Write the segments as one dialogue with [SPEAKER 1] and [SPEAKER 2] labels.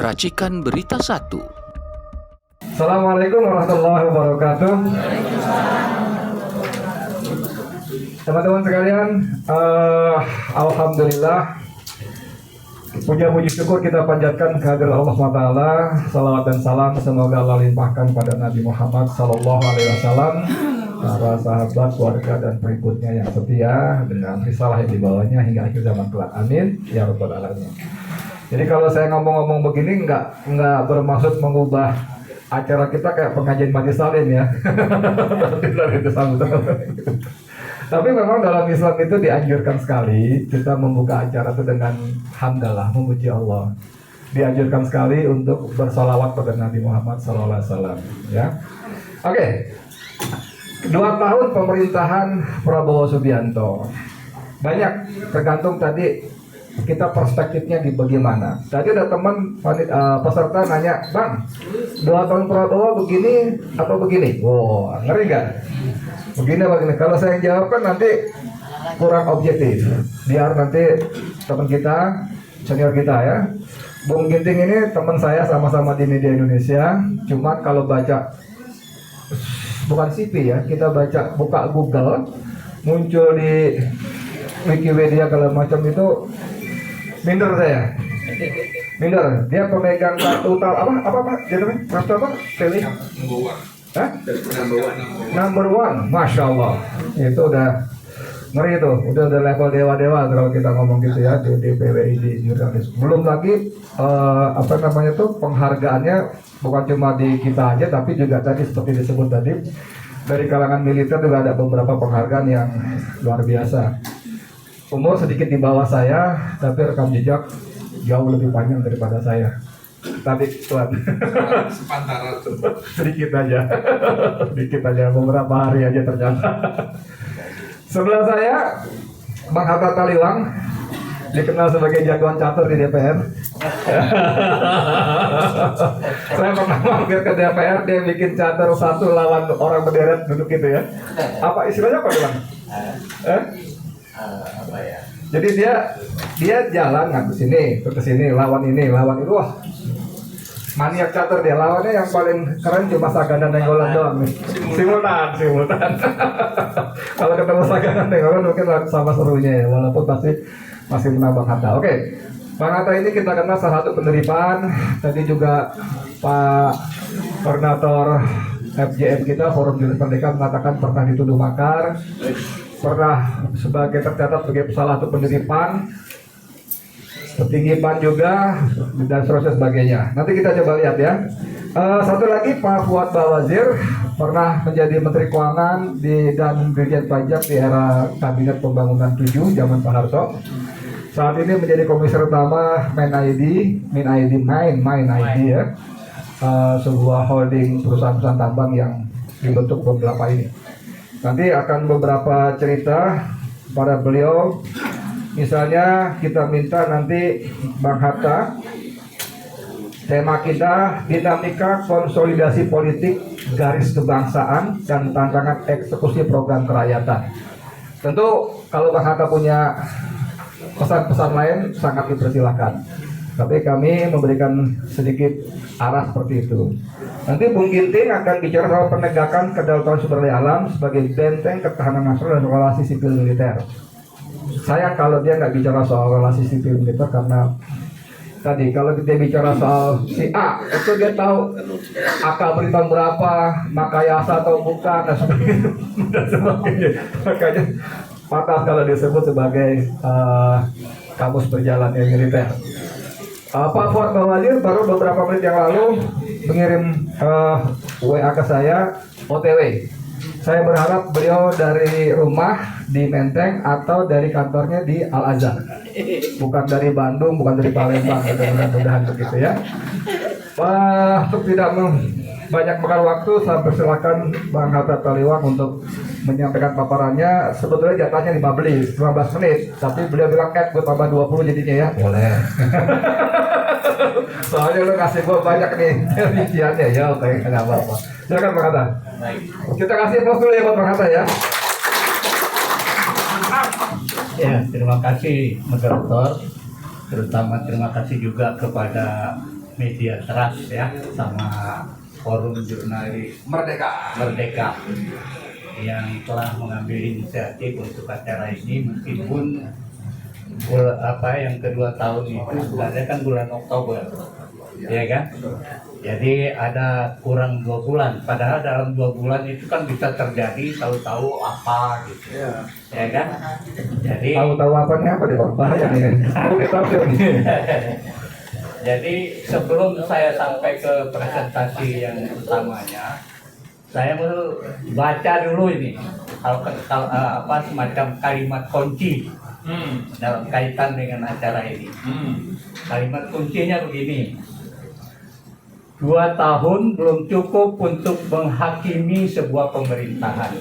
[SPEAKER 1] Racikan Berita 1.
[SPEAKER 2] Assalamualaikum warahmatullahi wabarakatuh. Teman-teman sekalian, alhamdulillah, puji syukur kita panjatkan kehadirat Allah SWT. Salawat dan salam semoga Allah limpahkan pada Nabi Muhammad SAW, para sahabat, keluarga dan pengikutnya yang setia dengan risalah yang dibawanya hingga akhir zaman kelak. Amin ya rabbal alamin. Jadi kalau saya ngomong-ngomong begini nggak bermaksud mengubah acara kita kayak pengajian majelis salim ya. Tapi memang dalam Islam itu dianjurkan sekali kita membuka acara itu dengan hamdalah, memuji Allah. Dianjurkan sekali untuk bersalawat pada Nabi Muhammad SAW. Ya, oke. 2 tahun pemerintahan Prabowo Subianto. Banyak tergantung tadi kita perspektifnya di bagaimana. Tadi ada teman peserta nanya, Bang, 2 tahun Prabowo begini atau begini? Wow, ngeri nggak? Begini. Kalau saya jawab kan nanti kurang objektif. Biar nanti teman kita, senior kita ya, Bung Ginting ini teman saya sama-sama di media Indonesia. Cuma kalau baca, bukan CV ya, kita buka Google, muncul di Wikipedia kalau macam itu, minder saya. Minder. Dia pemegang kartu apa dia namanya? Kartu apa? Pilih. Number one. Masya Allah. Itu udah ngeri itu. Udah level dewa-dewa kalau kita ngomong gitu ya di DPWI di jurnalis. Belum lagi penghargaannya bukan cuma di kita aja, tapi juga tadi seperti disebut tadi dari kalangan militer juga ada beberapa penghargaan yang luar biasa. Umur sedikit di bawah saya, tapi rekam jejak jauh lebih panjang daripada saya. Tadi tuan,
[SPEAKER 3] sepantaran
[SPEAKER 2] sedikit aja, beberapa hari aja ternyata. Sebelah saya, Bang Hatta Taliwang, dikenal sebagai jagoan catur di DPR. Saya pernah mampir ke DPR, dia bikin catur satu lawan orang berderet duduk gitu ya. Apa istilahnya apa Bang? Jadi dia jalan ke sini, lawan ini, wah, maniak catur dia. Lawannya yang paling keren cuma Sagana Nenggolan doang nih. Simultan. Kalau ketemu Sagana Nenggolan mungkin sama serunya ya, walaupun pasti masih menambah Hatta. Oke, Bang Hatta ini kita kenal salah satu pendiripan. Tadi juga Pak Koordinator FJM kita, Forum Jurnalis Merdeka, mengatakan pernah dituduh makar, pernah tercatat sebagai salah satu pendiripan, petinggi PAN juga, dan seterusnya sebagainya. Nanti kita coba lihat ya. Satu lagi Pak Fuad Bawazir, pernah menjadi Menteri Keuangan dan Dirjen Pajak di era Kabinet Pembangunan 7 zaman Pak Harto. Saat ini menjadi Komisaris Utama Main ID ya, sebuah holding perusahaan tambang yang dibentuk beberapa ini. Nanti akan beberapa cerita pada beliau. Misalnya kita minta nanti Bang Hatta, tema kita dinamika konsolidasi politik garis kebangsaan dan tantangan eksekusi program kerakyatan. Tentu kalau Bang Hatta punya pesan-pesan lain sangat dipersilakan. Tapi kami memberikan sedikit arah seperti itu. Nanti Bung Ginting akan bicara soal penegakan kedaulatan sumber daya alam sebagai benteng ketahanan nasional dan relasi sipil militer. Saya kalau dia nggak bicara soal relasi sipil militer karena tadi kalau dia bicara soal si A itu dia tahu AK beritan berapa, Makayasa atau bukan dan sebagainya. Makanya patah kalau disebut sebagai kamus perjalanan militer. Pak Fuad Bawazir baru beberapa menit yang lalu mengirim WA ke saya OTW. Saya berharap beliau dari rumah di Menteng atau dari kantornya di Al Azhar, bukan dari Bandung, bukan dari Palembang. Mudah-mudahan begitu ya. Untuk tidak banyak makan waktu, saya persilakan Bang Hatta Taliwang untuk menyampaikan paparannya. Sebetulnya jatahnya 15 menit, tapi beliau bilang gue tambah 20 jadinya ya. Boleh. Soalnya lu kasih gue banyak nih rinciannya ya, oke, nggak apa-apa. Silakan Bang Hatta. Kita kasih aplaus dulu ya buat Bang Hatta ya.
[SPEAKER 4] Ya, terima kasih moderator. Terutama terima kasih juga kepada
[SPEAKER 1] Media Trust ya, sama Forum Jurnalis Merdeka yang telah mengambil inisiatif untuk acara ini, meskipun yang kedua tahun itu sebenarnya kan bulan Oktober, ya kan? Jadi ada kurang 2 bulan, padahal dalam 2 bulan itu kan bisa terjadi tahu-tahu apa gitu, ya kan? Jadi
[SPEAKER 2] Tahu-tahu apa deh Pak? Bahaya nih.
[SPEAKER 1] jadi sebelum saya sampai ke presentasi yang utamanya, saya mau baca dulu ini semacam kalimat kunci dalam kaitan dengan acara ini. Kalimat kuncinya begini: 2 tahun belum cukup untuk menghakimi sebuah pemerintahan,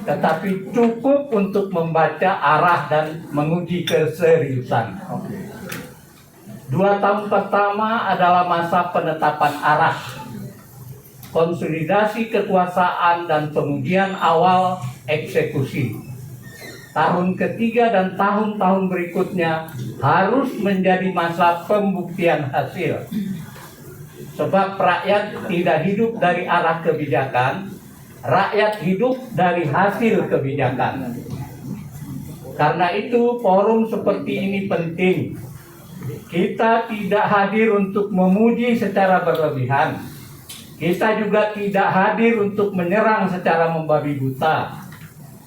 [SPEAKER 1] tetapi cukup untuk membaca arah dan menguji keseriusan. 2 tahun pertama adalah masa penetapan arah, konsolidasi kekuasaan dan pengujian awal eksekusi. Tahun ketiga dan tahun-tahun berikutnya harus menjadi masa pembuktian hasil. Sebab rakyat tidak hidup dari arah kebijakan, rakyat hidup dari hasil kebijakan. Karena itu forum seperti ini penting. Kita tidak hadir untuk memuji secara berlebihan. Kita juga tidak hadir untuk menyerang secara membabi buta.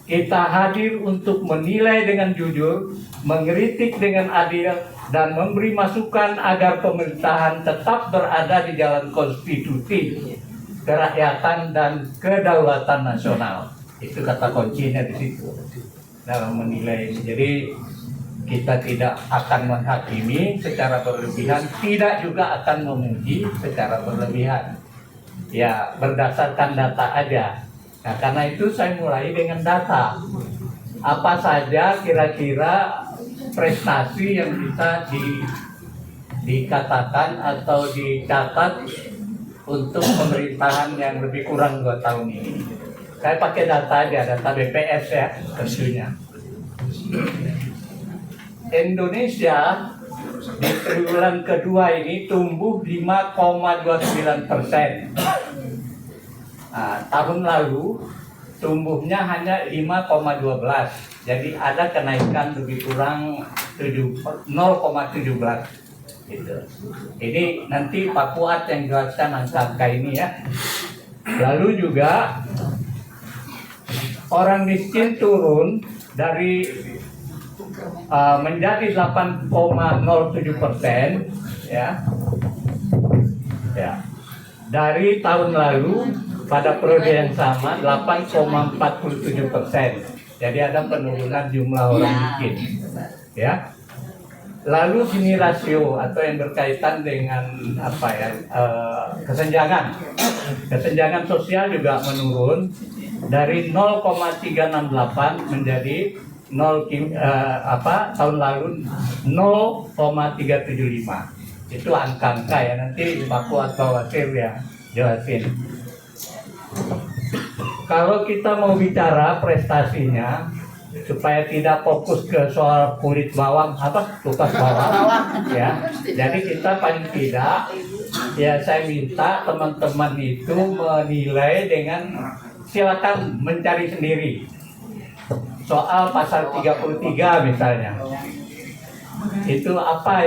[SPEAKER 1] Kita hadir untuk menilai dengan jujur, mengkritik dengan adil, dan memberi masukan agar pemerintahan tetap berada di jalan konstitusi, kerakyatan, dan kedaulatan nasional. Itu kata kuncinya di situ dalam menilai ini. Jadi kita tidak akan menghakimi secara berlebihan, tidak juga akan memuji secara berlebihan. Ya, berdasarkan data aja. Nah, karena itu saya mulai dengan data. Apa saja kira-kira prestasi yang bisa dikatakan atau dicatat untuk pemerintahan yang lebih kurang 2 tahun ini. Saya pakai data aja, data BPS ya tentunya. Indonesia di triwulan kedua ini tumbuh 5,29%. Nah, tahun lalu tumbuhnya hanya 5,12. Jadi ada kenaikan lebih kurang 0,17 gitu. Ini nanti Pak Fuad yang jelaskan angka ini ya. Lalu juga orang miskin turun dari menjadi 8,07% ya. Dari tahun lalu pada periode yang sama 8,47%. Jadi ada penurunan jumlah orang miskin. Ya. Lalu Gini rasio atau yang berkaitan dengan kesenjangan. Kesenjangan sosial juga menurun dari 0,368 menjadi tahun lalu 0,375. Itu angka-angka ya, nanti Pak Fuad Bawasir ya jelasin. Kalau kita mau bicara prestasinya, supaya tidak fokus ke soal kulit bawang kupas bawang ya. Jadi kita paling tidak ya, saya minta teman-teman itu menilai dengan, silakan mencari sendiri soal pasal 33 misalnya. Itu apa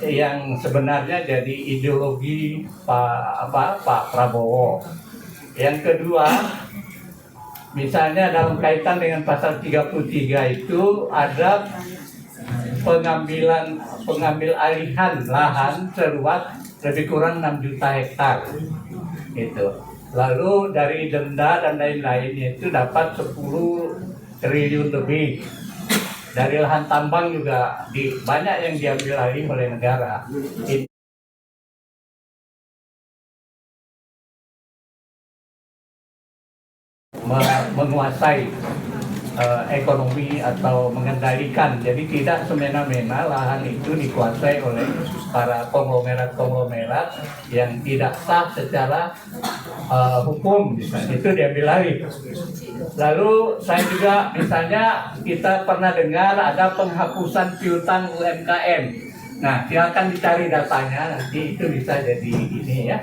[SPEAKER 1] yang sebenarnya jadi ideologi Pak Prabowo. Yang kedua, misalnya dalam kaitan dengan pasal 33 itu ada pengambil alihan lahan seluas lebih kurang 6 juta hektar gitu. Lalu dari denda dan lain-lain itu dapat 10 triliun lebih. Dari lahan tambang juga banyak yang diambil alih oleh negara. Menguasai ekonomi atau mengendalikan, jadi tidak semena-mena lahan itu dikuasai oleh para konglomerat yang tidak sah secara hukum, itu diambil alih. Lalu saya juga misalnya kita pernah dengar ada penghapusan piutang UMKM Nah, silakan dicari datanya, nanti itu bisa jadi ini ya.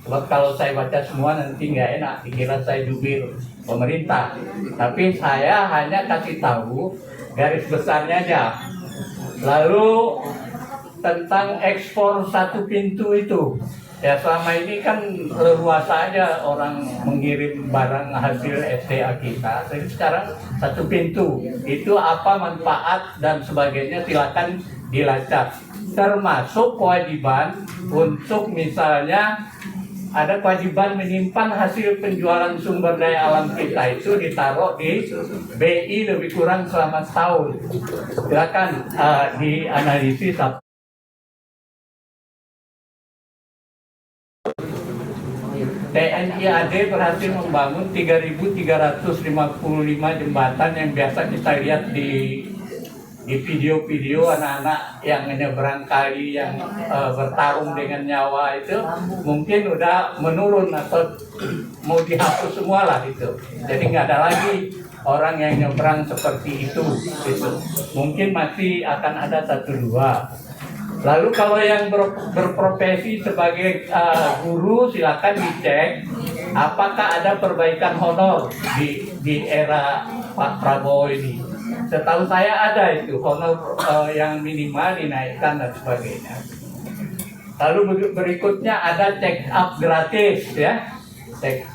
[SPEAKER 1] Sebab kalau saya baca semua nanti nggak enak, dikira saya jubir pemerintah. Tapi saya hanya kasih tahu garis besarnya aja. Lalu tentang ekspor satu pintu itu, ya selama ini kan leluasa aja orang mengirim barang hasil STA kita. Jadi sekarang satu pintu itu apa manfaat dan sebagainya silakan dilacak. Termasuk kewajiban untuk misalnya ada kewajiban menyimpan hasil penjualan sumber daya alam kita itu ditaruh di BI lebih kurang selama setahun. Silakan dianalisis. TNI AD berhasil membangun 3.355 jembatan yang biasa kita lihat di video-video anak-anak yang menyeberang kali yang bertarung dengan nyawa itu mungkin udah menurun atau mau dihapus semua lah itu. Jadi nggak ada lagi orang yang nyeberang seperti itu. Gitu. Mungkin masih akan ada 1-2. Lalu kalau yang berprofesi sebagai guru silakan dicek apakah ada perbaikan honor di era Pak Prabowo ini. Setahu saya ada itu honor yang minimal dinaikkan dan sebagainya. Lalu berikutnya ada check up gratis ya,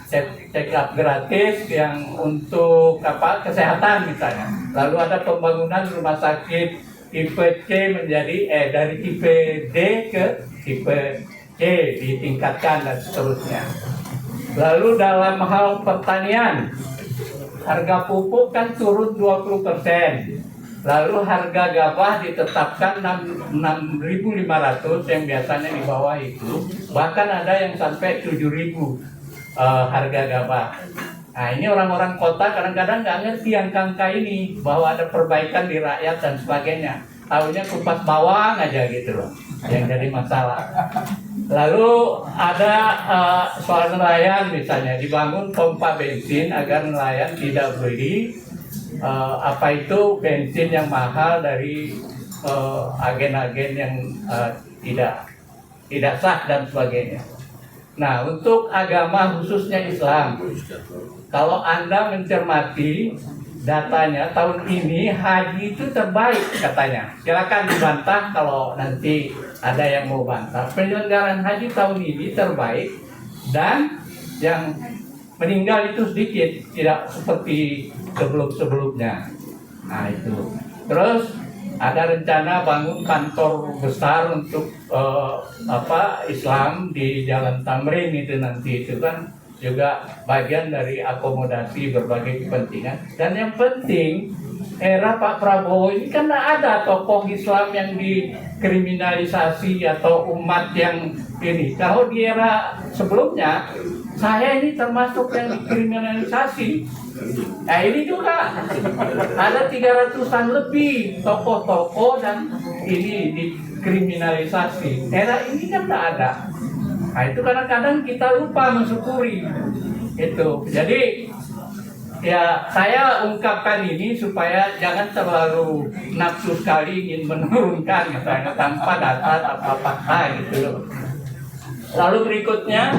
[SPEAKER 1] check up gratis yang untuk kesehatan misalnya. Lalu ada pembangunan rumah sakit tipe C menjadi dari tipe D ke tipe C ditingkatkan dan seterusnya. Lalu dalam hal pertanian, harga pupuk kan turun 20%. Lalu harga gabah ditetapkan 6.500 yang biasanya di bawah itu. Bahkan ada yang sampai 7.000 harga gabah. Nah ini orang-orang kota kadang-kadang nggak ngerti angka ini bahwa ada perbaikan di rakyat dan sebagainya. Tahunya kupas bawang aja gitu loh yang jadi masalah. Lalu ada soal nelayan misalnya dibangun pompa bensin agar nelayan tidak beli bensin yang mahal dari agen-agen yang tidak sah dan sebagainya. Nah, untuk agama khususnya Islam, kalau Anda mencermati datanya tahun ini haji itu terbaik katanya. Silakan dibantah kalau nanti ada yang mau bantah. Penyelenggaraan haji tahun ini terbaik dan yang meninggal itu sedikit, tidak seperti sebelum-sebelumnya. Nah, itu. Terus ada rencana bangun kantor besar untuk Islam di Jalan Tamrin itu nanti itu kan juga bagian dari akomodasi berbagai kepentingan. Dan yang penting era Pak Prabowo ini kan tidak ada tokoh Islam yang dikriminalisasi atau umat yang ini. Kalau di era sebelumnya saya ini termasuk yang dikriminalisasi. Nah ini juga ada 300-an lebih tokoh-tokoh dan ini dikriminalisasi. Era ini kan tidak ada. Nah itu kadang-kadang kita lupa mensyukuri itu. Jadi ya saya ungkapkan ini supaya jangan terlalu nafsu sekali ingin menurunkan misalnya tanpa data apa fakta gitu. Lalu berikutnya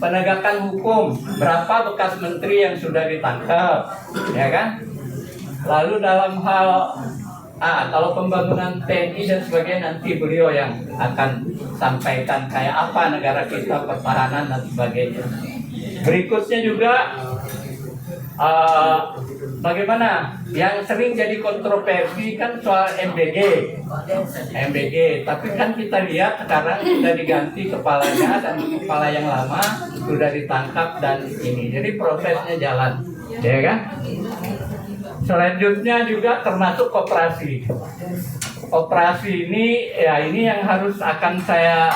[SPEAKER 1] penegakan hukum, berapa bekas menteri yang sudah ditangkap, ya kan? Lalu dalam hal kalau pembangunan TNI dan sebagainya nanti beliau yang akan sampaikan kayak apa negara kita, pertahanan dan sebagainya. Berikutnya juga bagaimana yang sering jadi kontroversi kan soal MBG, tapi kan kita lihat sekarang sudah diganti kepalanya dan kepala yang lama sudah ditangkap dan ini, jadi prosesnya jalan, ya kan? Selanjutnya juga termasuk koperasi. Koperasi ini ya ini yang harus akan saya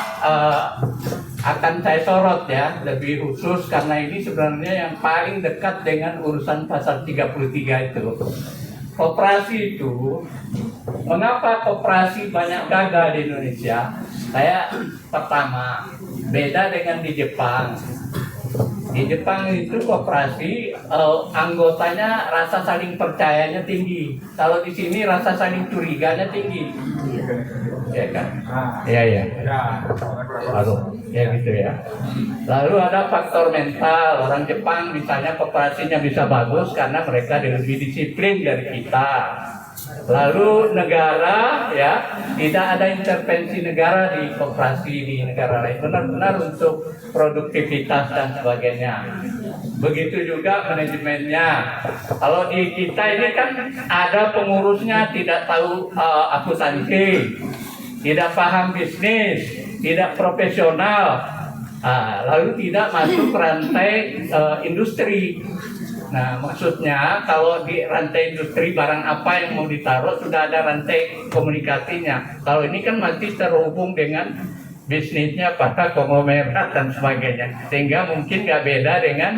[SPEAKER 1] sorot ya lebih khusus karena ini sebenarnya yang paling dekat dengan urusan pasal 33 itu. Koperasi itu, mengapa koperasi banyak gagal di Indonesia? Saya pertama beda dengan di Jepang. Di Jepang itu koperasi anggotanya rasa saling percayanya tinggi. Kalau di sini rasa saling curiganya tinggi. ya kan? Iya. Lalu, ya gitu ya. Lalu ada faktor mental. Orang Jepang misalnya koperasinya bisa bagus karena mereka lebih disiplin dari kita. Lalu negara ya tidak ada intervensi negara di koperasi di negara lain, benar-benar untuk produktivitas dan sebagainya. Begitu juga manajemennya. Kalau di kita ini kan ada pengurusnya tidak tahu akuntansi, tidak paham bisnis, tidak profesional, lalu tidak masuk rantai industri. Nah, maksudnya kalau di rantai industri barang apa yang mau ditaruh sudah ada rantai komunikasinya. Kalau ini kan masih terhubung dengan bisnisnya pada konglomerat dan sebagainya, sehingga mungkin nggak beda dengan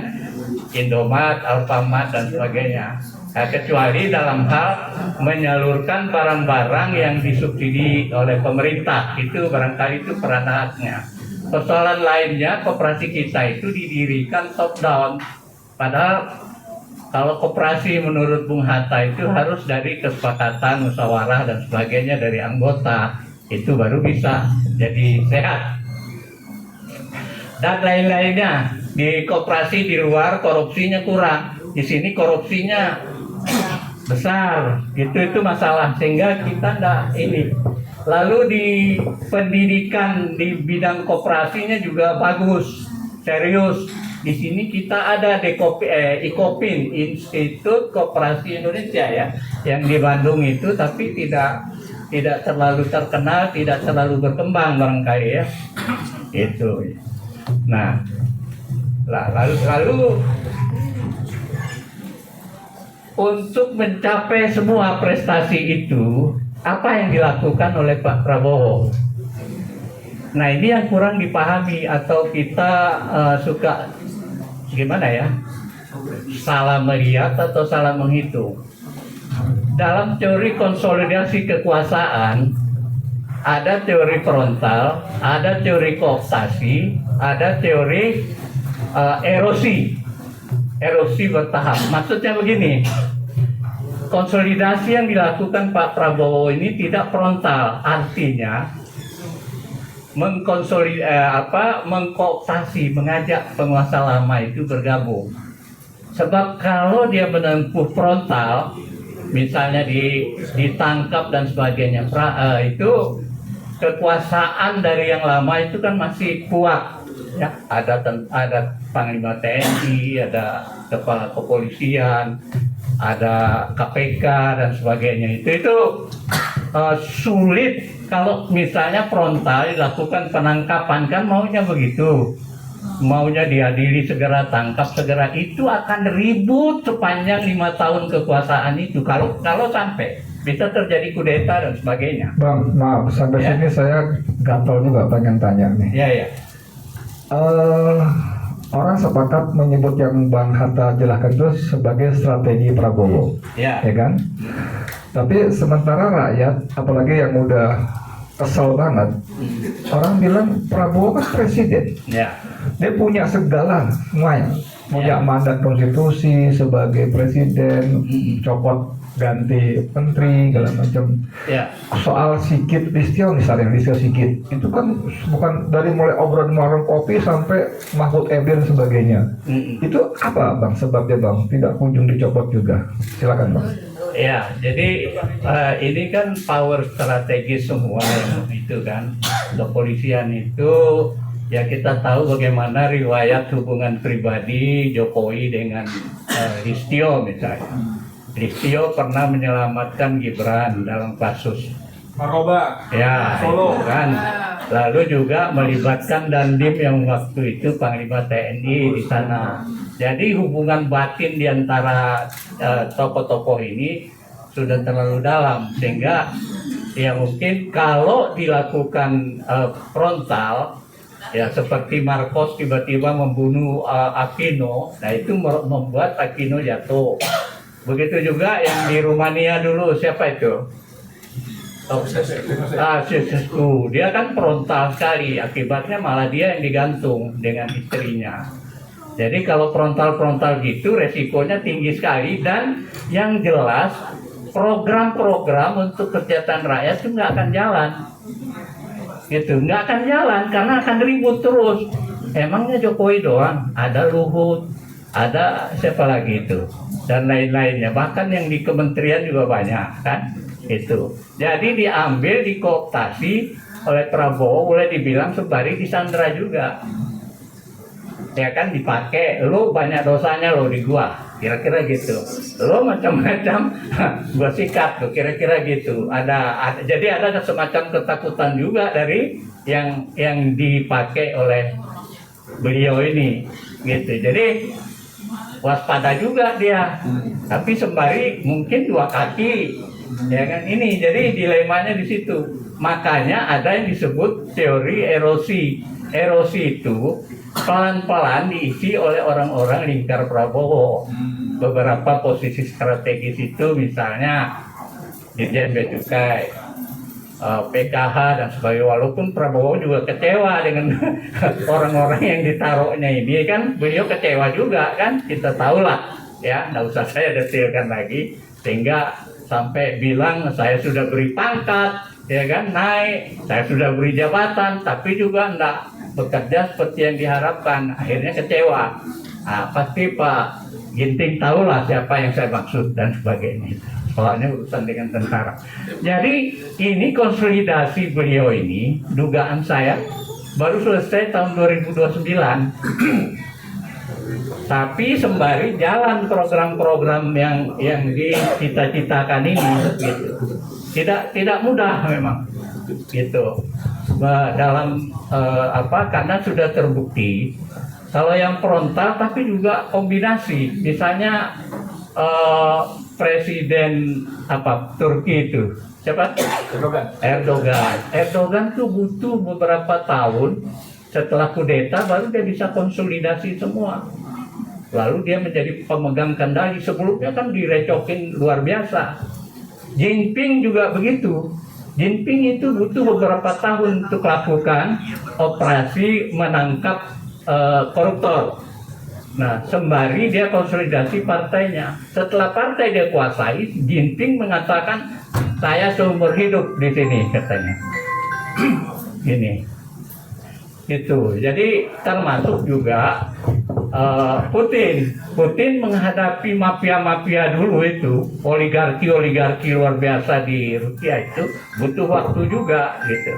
[SPEAKER 1] Indomaret, Alfamart dan sebagainya. Nah, kecuali dalam hal menyalurkan barang-barang yang disubsidi oleh pemerintah, itu barangkali itu peranannya. Persoalan lainnya, koperasi kita itu didirikan top down, padahal kalau koperasi menurut Bung Hatta itu harus dari kesepakatan, musyawarah dan sebagainya dari anggota, itu baru bisa jadi sehat. Dan lain-lainnya, di koperasi di luar korupsinya kurang, di sini korupsinya besar, itu masalah, sehingga kita enggak ini. Lalu di pendidikan di bidang koperasinya juga bagus, serius. Di sini kita ada IKOPIN, Institut Koperasi Indonesia ya, yang di Bandung itu, tapi tidak terlalu terkenal, tidak terlalu berkembang barangkali ya. Itu. Nah, lalu untuk mencapai semua prestasi itu, apa yang dilakukan oleh Pak Prabowo? Nah, ini yang kurang dipahami atau kita suka gimana ya, salah melihat atau salah menghitung. Dalam teori konsolidasi kekuasaan ada teori frontal, ada teori kooptasi, ada teori erosi bertahap. Maksudnya begini, konsolidasi yang dilakukan Pak Prabowo ini tidak frontal, artinya mengkooptasi, mengajak penguasa lama itu bergabung. Sebab kalau dia menempuh frontal, misalnya ditangkap dan sebagainya, itu kekuasaan dari yang lama itu kan masih kuat. Ya, ada Panglima TNI, ada kepala kepolisian, ada KPK dan sebagainya. Itu sulit kalau misalnya frontal dilakukan penangkapan, kan maunya begitu, maunya diadili segera, tangkap segera, itu akan ribut sepanjang 5 tahun kekuasaan itu. Kalau sampai bisa terjadi kudeta dan sebagainya.
[SPEAKER 2] Bang, maaf sampai
[SPEAKER 1] Ya.
[SPEAKER 2] sini saya gatal juga pengen tanya nih.
[SPEAKER 1] Ya.
[SPEAKER 2] Orang sepakat menyebut yang Bang Hatta jelaskan itu sebagai strategi Prabowo,
[SPEAKER 1] Ya.
[SPEAKER 2] ya kan? Tapi sementara rakyat, apalagi yang udah kesel banget, orang bilang Prabowo kan presiden,
[SPEAKER 1] Ya.
[SPEAKER 2] dia punya segala semuanya, punya mandat konstitusi sebagai presiden, copot ganti menteri segala macam.
[SPEAKER 1] Ya.
[SPEAKER 2] Soal Sigit Listio misalnya, Listio Sigit itu kan bukan dari mulai obrolan warung kopi sampai Mahfud MD dan sebagainya. Itu apa Bang sebabnya Bang tidak kunjung dicopot juga? Silakan Bang.
[SPEAKER 1] Ya, jadi ini kan power strategis semua yang itu kan. Kepolisian itu ya kita tahu bagaimana riwayat hubungan pribadi Jokowi dengan Listio misalnya. Listio pernah menyelamatkan Gibran dalam kasus
[SPEAKER 3] Narkoba.
[SPEAKER 1] ya
[SPEAKER 3] Solo.
[SPEAKER 1] itu kan. Lalu juga melibatkan Dandim yang waktu itu Panglima TNI di sana. Jadi hubungan batin di antara tokoh-tokoh ini sudah terlalu dalam, sehingga ya mungkin kalau dilakukan frontal ya seperti Marcos tiba-tiba membunuh Aquino, nah itu membuat Aquino jatuh. Begitu juga yang di Rumania dulu, siapa itu? Ceausescu, dia kan frontal sekali, akibatnya malah dia yang digantung dengan istrinya. Jadi kalau frontal gitu resikonya tinggi sekali, dan yang jelas program-program untuk kesejahteraan rakyat itu nggak akan jalan. Gitu, nggak akan jalan karena akan ribut terus. Emangnya Jokowi doang, ada Luhut, ada siapa lagi itu, dan lain-lainnya. Bahkan yang di kementerian juga banyak kan, itu. Jadi diambil, dikooptasi oleh Prabowo, boleh dibilang sembari disandra juga. Ya kan, dipakai, lo banyak dosanya lo di gua, kira-kira gitu. Lo macam-macam, gua sikat tuh, kira-kira gitu. Jadi ada semacam ketakutan juga dari yang dipakai oleh beliau ini, gitu. Jadi waspada juga dia, tapi sembari mungkin dua kaki, ya kan ini. Jadi dilemanya di situ. Makanya ada yang disebut teori erosi. Erosi itu pelan-pelan diisi oleh orang-orang lingkar Prabowo. Beberapa posisi strategis itu misalnya Dirjen Bea Cukai, PKH dan sebagainya. Walaupun Prabowo juga kecewa dengan orang-orang yang ditaruhnya ini kan, beliau kecewa juga kan, kita tahulah ya, nggak usah saya detailkan lagi, sehingga sampai bilang saya sudah beri pangkat, ya kan, naik, saya sudah beri jabatan, tapi juga enggak bekerja seperti yang diharapkan, akhirnya kecewa. Nah, pasti Pak Ginting tahulah siapa yang saya maksud dan sebagainya. Soalnya urusan dengan tentara. Jadi ini konsolidasi beliau ini, dugaan saya baru selesai tahun 2029. Tapi sembari jalan program-program yang dicita-citakan ini, gitu. Tidak mudah memang, gitu. Dalam karena sudah terbukti kalau yang frontal tapi juga kombinasi, misalnya Presiden Turki itu siapa? Erdogan tuh butuh beberapa tahun setelah kudeta baru dia bisa konsolidasi semua. Lalu dia menjadi pemegang kendali. Sebelumnya kan direcokin luar biasa. Jinping juga begitu. Jinping itu butuh beberapa tahun untuk lakukan operasi menangkap koruptor. Nah, sembari dia konsolidasi partainya. Setelah partai dia kuasai, Jinping mengatakan saya seumur hidup di sini, katanya. Ini, itu. Jadi termasuk juga Putin menghadapi mafia-mafia dulu itu, oligarki luar biasa di Rusia itu butuh waktu juga, gitu.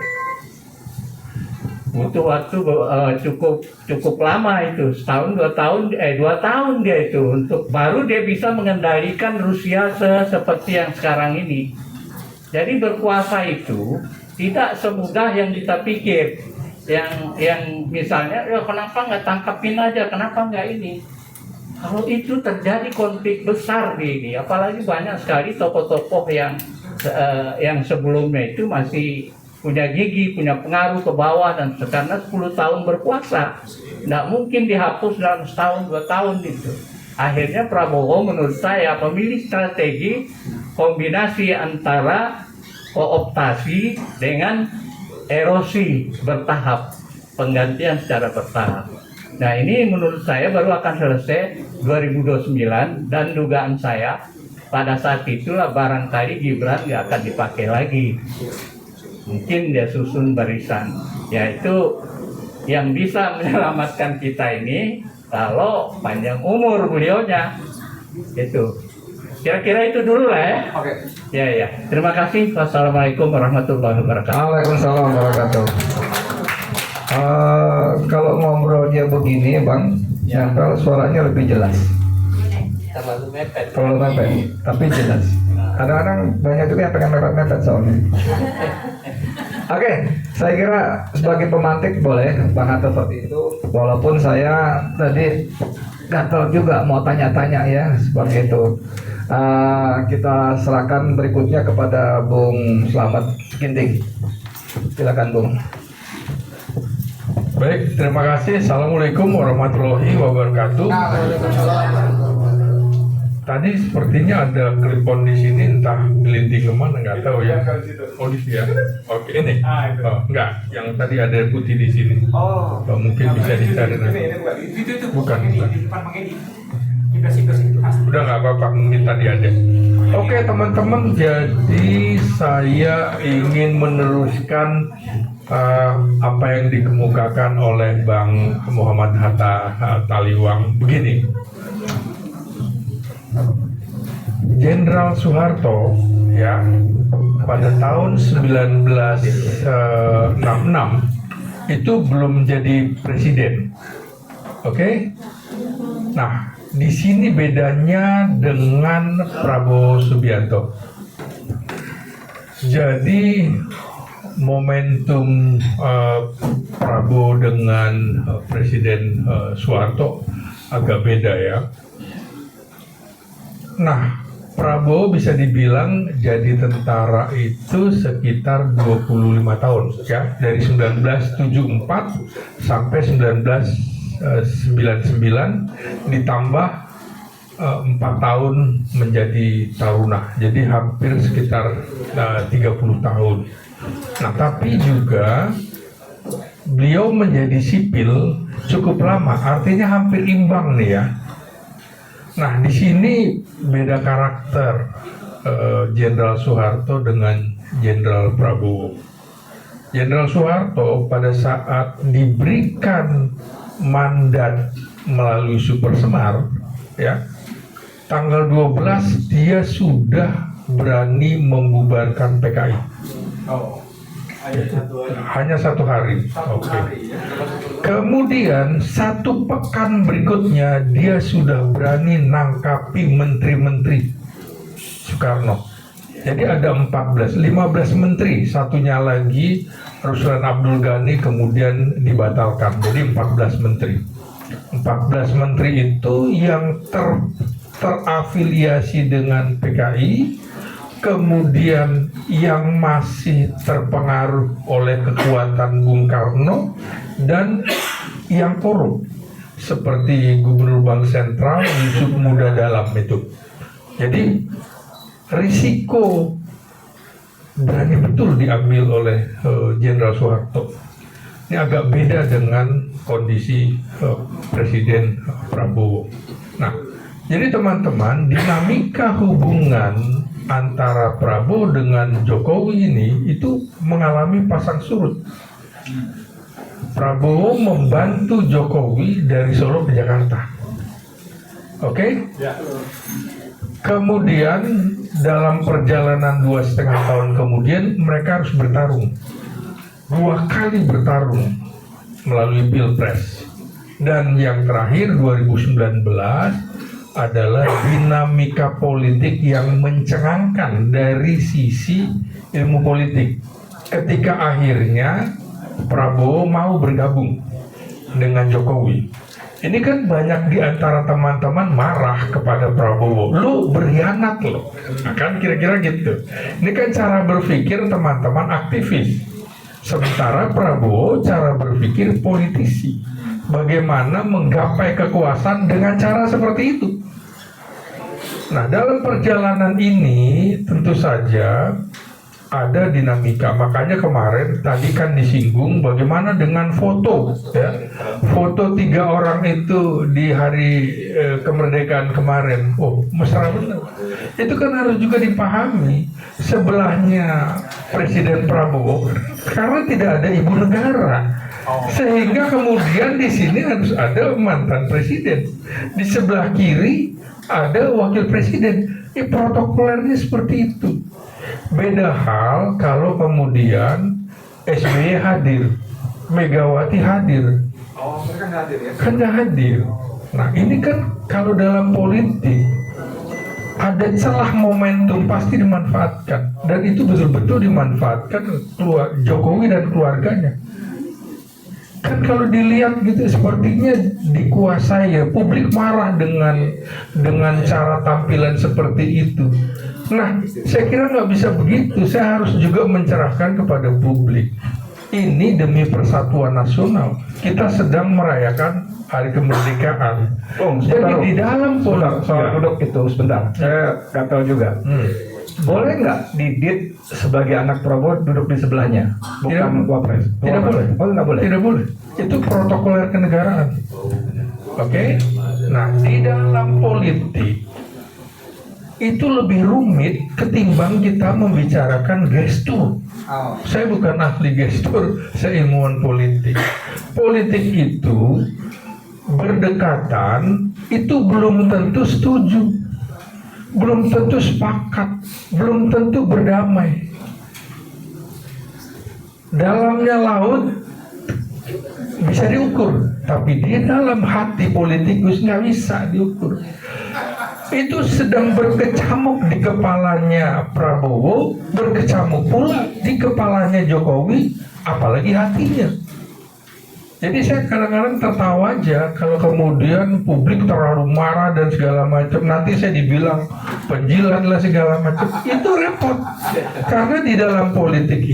[SPEAKER 1] Butuh waktu cukup lama itu, setahun 2 tahun, 2 tahun dia itu, untuk baru dia bisa mengendalikan Rusia seperti yang sekarang ini. Jadi berkuasa itu tidak semudah yang kita pikir. Yang misalnya, ya kenapa nggak tangkapin aja, kenapa nggak ini? Kalau itu terjadi konflik besar di ini, apalagi banyak sekali tokoh-tokoh yang sebelumnya itu masih punya gigi, punya pengaruh ke bawah, dan karena 10 tahun berkuasa, nggak mungkin dihapus dalam setahun 2 tahun itu. Akhirnya Prabowo menurut saya memilih strategi kombinasi antara kooptasi dengan erosi bertahap, penggantian secara bertahap. Nah, ini menurut saya baru akan selesai 2029, dan dugaan saya pada saat itulah barangkali Gibran nggak akan dipakai lagi. Mungkin dia susun barisan, yaitu yang bisa menyelamatkan kita ini kalau panjang umur beliaunya. Itu kira-kira itu dulu lah ya.
[SPEAKER 2] Oke.
[SPEAKER 1] Ya. Terima kasih. Wassalamualaikum warahmatullahi wabarakatuh.
[SPEAKER 2] Waalaikumsalam warahmatullahi wabarakatuh. Kalau ngobrolnya begini, Bang, kalau suaranya lebih jelas.
[SPEAKER 1] Terlalu mepet.
[SPEAKER 2] Terlalu mepet, tapi jelas. Kadang-kadang banyak juga yang pengen mepet-mepet soalnya. Oke, saya kira sebagai pemantik boleh Bang Hatta seperti itu. Walaupun saya tadi gatel juga mau tanya-tanya ya seperti itu. Kita serahkan berikutnya kepada Bung Slamet Ginting. Silakan Bung.
[SPEAKER 3] Baik, terima kasih. Assalamualaikum warahmatullahi wabarakatuh. Tadi sepertinya ada klipon di sini, entah gelinting kemana, nggak tahu ya. Oh, di sini ya. Oke, ini. Oh, enggak, yang tadi ada putih di sini. Oh, mungkin bisa dicari nanti. Bukan. Udah nggak apa-apa, mungkin tadi ada. Oke teman-teman, jadi saya ingin meneruskan apa yang dikemukakan oleh Bang Muhammad Hatta Taliwang begini. Jenderal Soeharto ya pada tahun 1966 itu belum jadi presiden. Oke? Nah, di sini bedanya dengan Prabowo Subianto. Jadi momentum Prabowo dengan Presiden Soeharto agak beda ya. Nah, Prabowo bisa dibilang jadi tentara itu sekitar 25 tahun ya, dari 1974 sampai 1999 ditambah 4 tahun menjadi taruna, jadi hampir sekitar 30 tahun. Nah, tapi juga beliau menjadi sipil cukup lama, artinya hampir imbang nih ya. Nah, di sini beda karakter Jenderal Soeharto dengan Jenderal Prabowo. Jenderal Soeharto pada saat diberikan mandat melalui Super Semar, ya, tanggal 12 dia sudah berani membubarkan PKI. Hanya satu hari. Oke. Kemudian 1 pekan berikutnya dia sudah berani nangkapi menteri-menteri Soekarno. Jadi ada 15 menteri, satunya lagi Ruslan Abdul Ghani kemudian dibatalkan. Jadi 14 menteri. 14 menteri itu yang terafiliasi dengan PKI, kemudian yang masih terpengaruh oleh kekuatan Bung Karno, dan yang korup seperti Gubernur Bank Sentral Yusuf Muda Dalam itu. Jadi risiko berani betul diambil oleh Jenderal Soeharto. Ini agak beda dengan kondisi Presiden Prabowo. Nah, jadi teman-teman, dinamika hubungan antara Prabowo dengan Jokowi ini itu mengalami pasang surut. Prabowo membantu Jokowi dari Solo ke Jakarta. Oke? Kemudian dalam perjalanan 2,5 tahun kemudian mereka harus bertarung. 2 kali bertarung melalui Pilpres. Dan yang terakhir 2019 adalah dinamika politik yang mencengangkan dari sisi ilmu politik. Ketika akhirnya Prabowo mau bergabung dengan Jokowi. Ini kan banyak di antara teman-teman marah kepada Prabowo. Lu berkhianat lo. Nah, kan kira-kira gitu. Ini kan cara berpikir teman-teman aktivis. Sementara Prabowo cara berpikir politisi. Bagaimana menggapai kekuasaan dengan cara seperti itu. Nah, dalam perjalanan ini tentu saja ada dinamika. Makanya kemarin tadi kan disinggung bagaimana dengan foto ya. Foto 3 orang itu di hari kemerdekaan kemarin. Oh, mesra benar. Itu kan harus juga dipahami. Sebelahnya Presiden Prabowo karena tidak ada ibu negara. Sehingga kemudian di sini harus ada mantan presiden. Di sebelah kiri ada wakil presiden. Protokolernya seperti itu. Beda hal kalau kemudian SBY hadir, Megawati hadir.
[SPEAKER 2] Oh, mereka nggak hadir ya?
[SPEAKER 3] Kan nggak hadir. Nah, ini kan kalau dalam politik ada celah momentum pasti dimanfaatkan, dan itu betul-betul dimanfaatkan Jokowi dan keluarganya. Kan kalau dilihat gitu sepertinya dikuasai ya, publik marah dengan cara tampilan seperti itu. Nah, saya kira nggak bisa begitu. Saya harus juga mencerahkan kepada publik. Ini demi persatuan nasional. Kita sedang merayakan Hari Kemerdekaan. Jadi di dalam
[SPEAKER 2] soal duduk itu sebentar. Saya nggak tahu juga. Boleh nggak Didit sebagai anak Prabowo duduk di sebelahnya, bukan wapres?
[SPEAKER 3] Tidak boleh.
[SPEAKER 2] Oh, nggak boleh.
[SPEAKER 3] Tidak boleh. Itu protokoler kenegaraan. Oke? Nah, di dalam politik itu lebih rumit ketimbang kita membicarakan gestur. Saya bukan ahli gestur, saya ilmuwan politik. Politik itu berdekatan, itu belum tentu setuju, belum tentu sepakat, belum tentu berdamai. Dalamnya laut bisa diukur, tapi di dalam hati politikus nggak bisa diukur. Itu sedang berkecamuk di kepalanya Prabowo, berkecamuk pula di kepalanya Jokowi, apalagi hatinya. Jadi saya kadang-kadang tertawa aja kalau kemudian publik terlalu marah dan segala macam. Nanti saya dibilang penjilat lah segala macam. Itu repot. Karena di dalam politik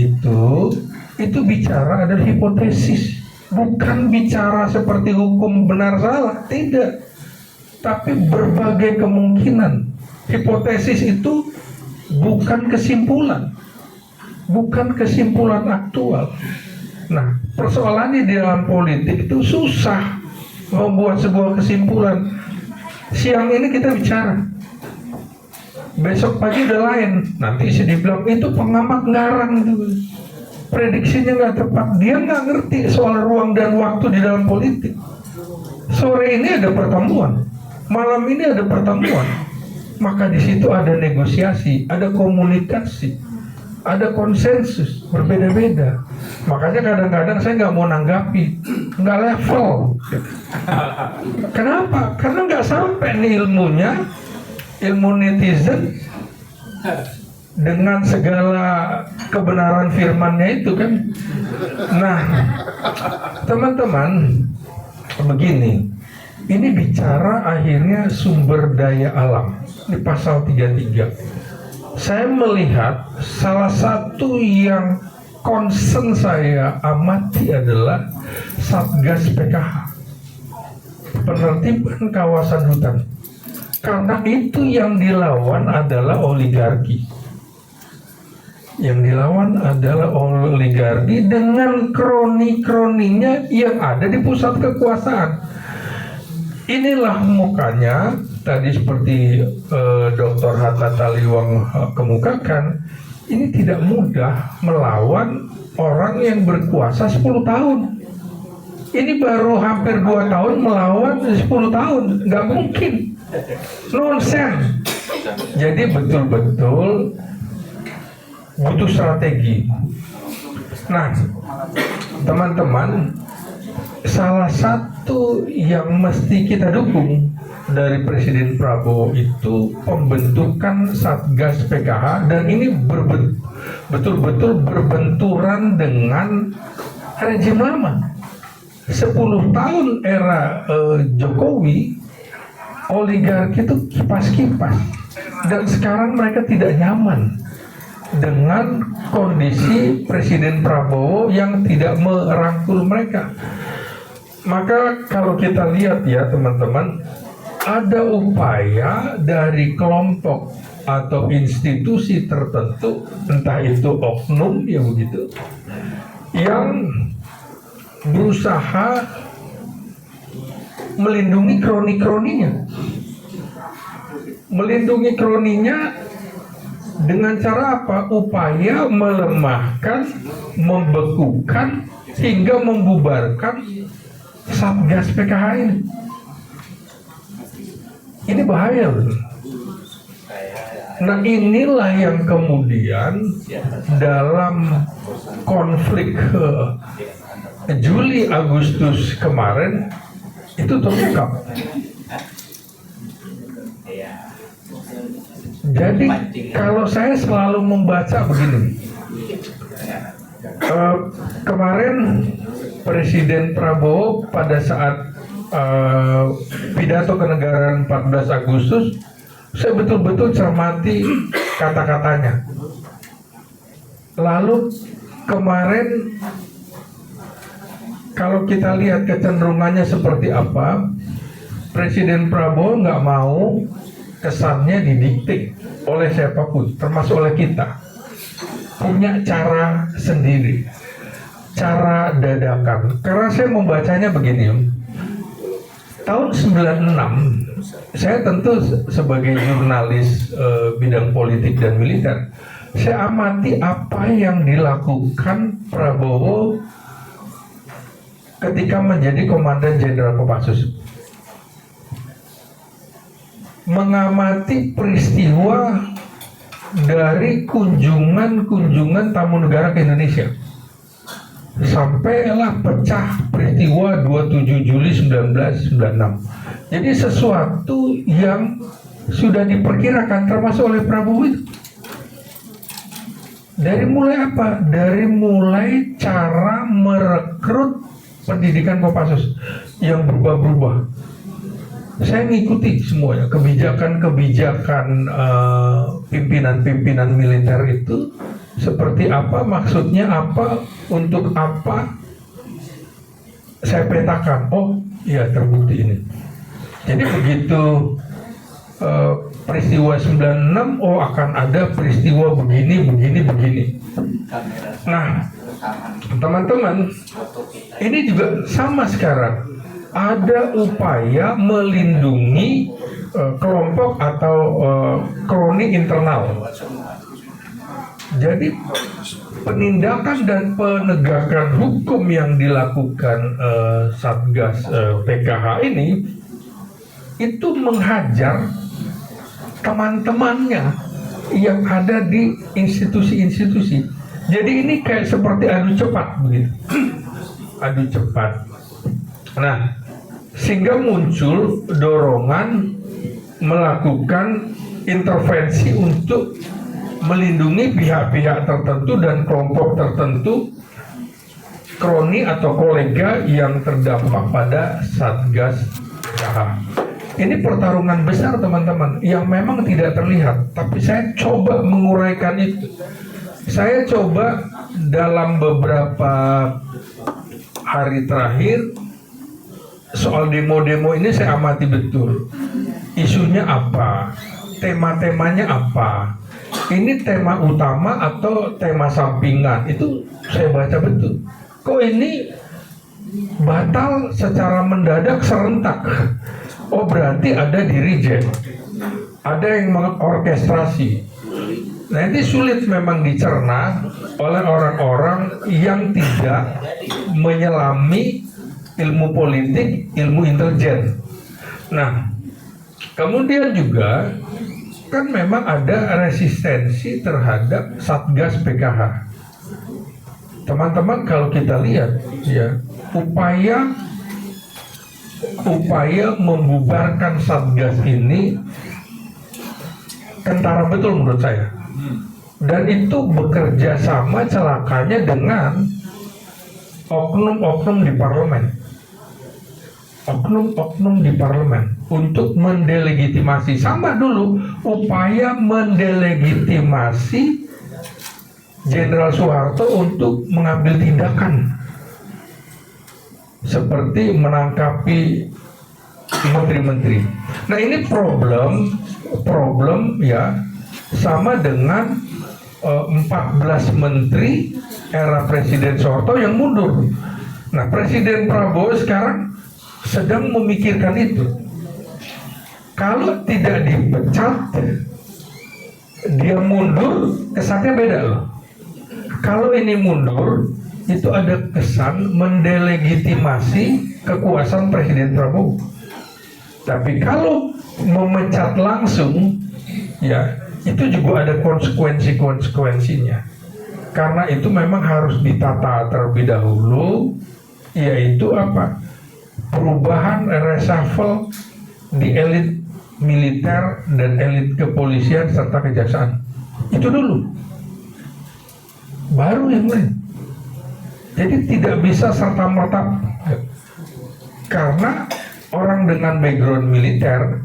[SPEAKER 3] itu bicara adalah hipotesis. Bukan bicara seperti hukum benar salah, tidak. Tapi berbagai kemungkinan. Hipotesis itu bukan kesimpulan. Bukan kesimpulan aktual. Nah, persoalannya di dalam politik itu susah membuat sebuah kesimpulan. Siang ini kita bicara, besok pagi udah lain. Nanti saya dibilang itu pengamat ngarang tuh, prediksinya nggak tepat. Dia nggak ngerti soal ruang dan waktu di dalam politik. Sore ini ada pertemuan, malam ini ada pertemuan. Maka di situ ada negosiasi, ada komunikasi, ada konsensus, berbeda-beda. Makanya kadang-kadang saya nggak mau nanggapi, nggak level. Kenapa? Karena nggak sampai nih ilmunya, ilmu netizen dengan segala kebenaran firmannya itu kan. Nah, teman-teman, begini, ini bicara akhirnya sumber daya alam di pasal 33. Saya melihat salah satu yang concern saya amati adalah Satgas PKH, penertiban kawasan hutan. Karena itu yang dilawan adalah oligarki. Yang dilawan adalah oligarki dengan kroni-kroninya yang ada di pusat kekuasaan. Inilah mukanya tadi seperti Dr. Hatta Taliwang kemukakan, ini tidak mudah melawan orang yang berkuasa 10 tahun. Ini baru hampir 2 tahun melawan 10 tahun, nggak mungkin. Nonsen. Jadi betul-betul butuh strategi. Nah, teman-teman, salah satu yang mesti kita dukung dari Presiden Prabowo itu pembentukan Satgas PKH, dan ini betul-betul berbenturan dengan rezim lama. 10 tahun era Jokowi, oligarki itu kipas-kipas, dan sekarang mereka tidak nyaman dengan kondisi Presiden Prabowo yang tidak merangkul mereka. Maka kalau kita lihat ya teman-teman, ada upaya dari kelompok atau institusi tertentu, entah itu oknum yang begitu, yang berusaha melindungi kroni-kroninya. Melindungi kroninya dengan cara apa? Upaya melemahkan, membekukan, hingga membubarkan Satgas PKH ini. Ini bahaya loh. Nah, inilah yang kemudian dalam konflik Juli Agustus kemarin itu terungkap. Jadi kalau saya selalu membaca begini, kemarin Presiden Prabowo pada saat pidato kenegaraan 14 Agustus, saya betul-betul cermati kata-katanya. Lalu kemarin kalau kita lihat kecenderungannya seperti apa, Presiden Prabowo nggak mau kesannya didikte oleh siapapun, termasuk oleh kita. Punya cara sendiri, cara dadakan. Karena saya membacanya begini, tahun 96 saya tentu sebagai jurnalis bidang politik dan militer, saya amati apa yang dilakukan Prabowo ketika menjadi Komandan Jenderal Kopassus. Mengamati peristiwa dari kunjungan tamu negara ke Indonesia. Sampailah pecah peristiwa 27 Juli 1996. Jadi sesuatu yang sudah diperkirakan termasuk oleh Prabowo itu. Dari mulai apa? Dari mulai cara merekrut pendidikan Kopassus yang berubah-ubah. Saya ngikuti semuanya, kebijakan-kebijakan pimpinan-pimpinan militer itu seperti apa, maksudnya apa, untuk apa, saya petakan. Oh, ya terbukti ini. Jadi begitu peristiwa 96, oh akan ada peristiwa begini. Nah, teman-teman, ini juga sama sekarang. Ada upaya melindungi kelompok atau kroni internal. Jadi penindakan dan penegakan hukum yang dilakukan Satgas PKH ini itu menghajar teman-temannya yang ada di institusi-institusi. Jadi ini kayak seperti adu cepat begitu. Adu cepat. Nah, sehingga muncul dorongan melakukan intervensi untuk melindungi pihak-pihak tertentu dan kelompok tertentu, kroni atau kolega yang terdampak pada Satgas PKH. Ini pertarungan besar teman-teman yang memang tidak terlihat, tapi saya coba menguraikan itu. Saya coba dalam beberapa hari terakhir soal demo-demo ini saya amati betul. Isunya apa? Tema-temanya apa? Ini tema utama atau tema sampingan? Itu saya baca betul. Kok ini batal secara mendadak serentak? Oh berarti ada dirijen, ada yang mengorkestrasi. Nah ini sulit memang dicerna oleh orang-orang yang tidak menyelami ilmu politik, ilmu intelijen. Nah, kemudian juga kan memang ada resistensi terhadap Satgas PKH. Teman-teman kalau kita lihat ya, upaya membubarkan Satgas ini kentara betul menurut saya. Dan itu bekerja sama celakanya dengan oknum-oknum di parlemen. Oknum-oknum di parlemen untuk mendelegitimasi. Sama dulu upaya mendelegitimasi Jenderal Soeharto untuk mengambil tindakan seperti menangkapi menteri-menteri. Nah ini problem ya, sama dengan 14 menteri era Presiden Soeharto yang mundur. Nah Presiden Prabowo sekarang sedang memikirkan itu. Kalau tidak dipecat, dia mundur, kesannya beda loh. Kalau ini mundur, itu ada kesan mendelegitimasi kekuasaan Presiden Prabowo. Tapi kalau memecat langsung, ya itu juga ada konsekuensinya. Karena itu memang harus ditata terlebih dahulu, yaitu apa? Perubahan reshuffle di elit militer dan elit kepolisian serta kejaksaan. Itu dulu. Baru yang lain. Jadi tidak bisa serta-merta. Karena orang dengan background militer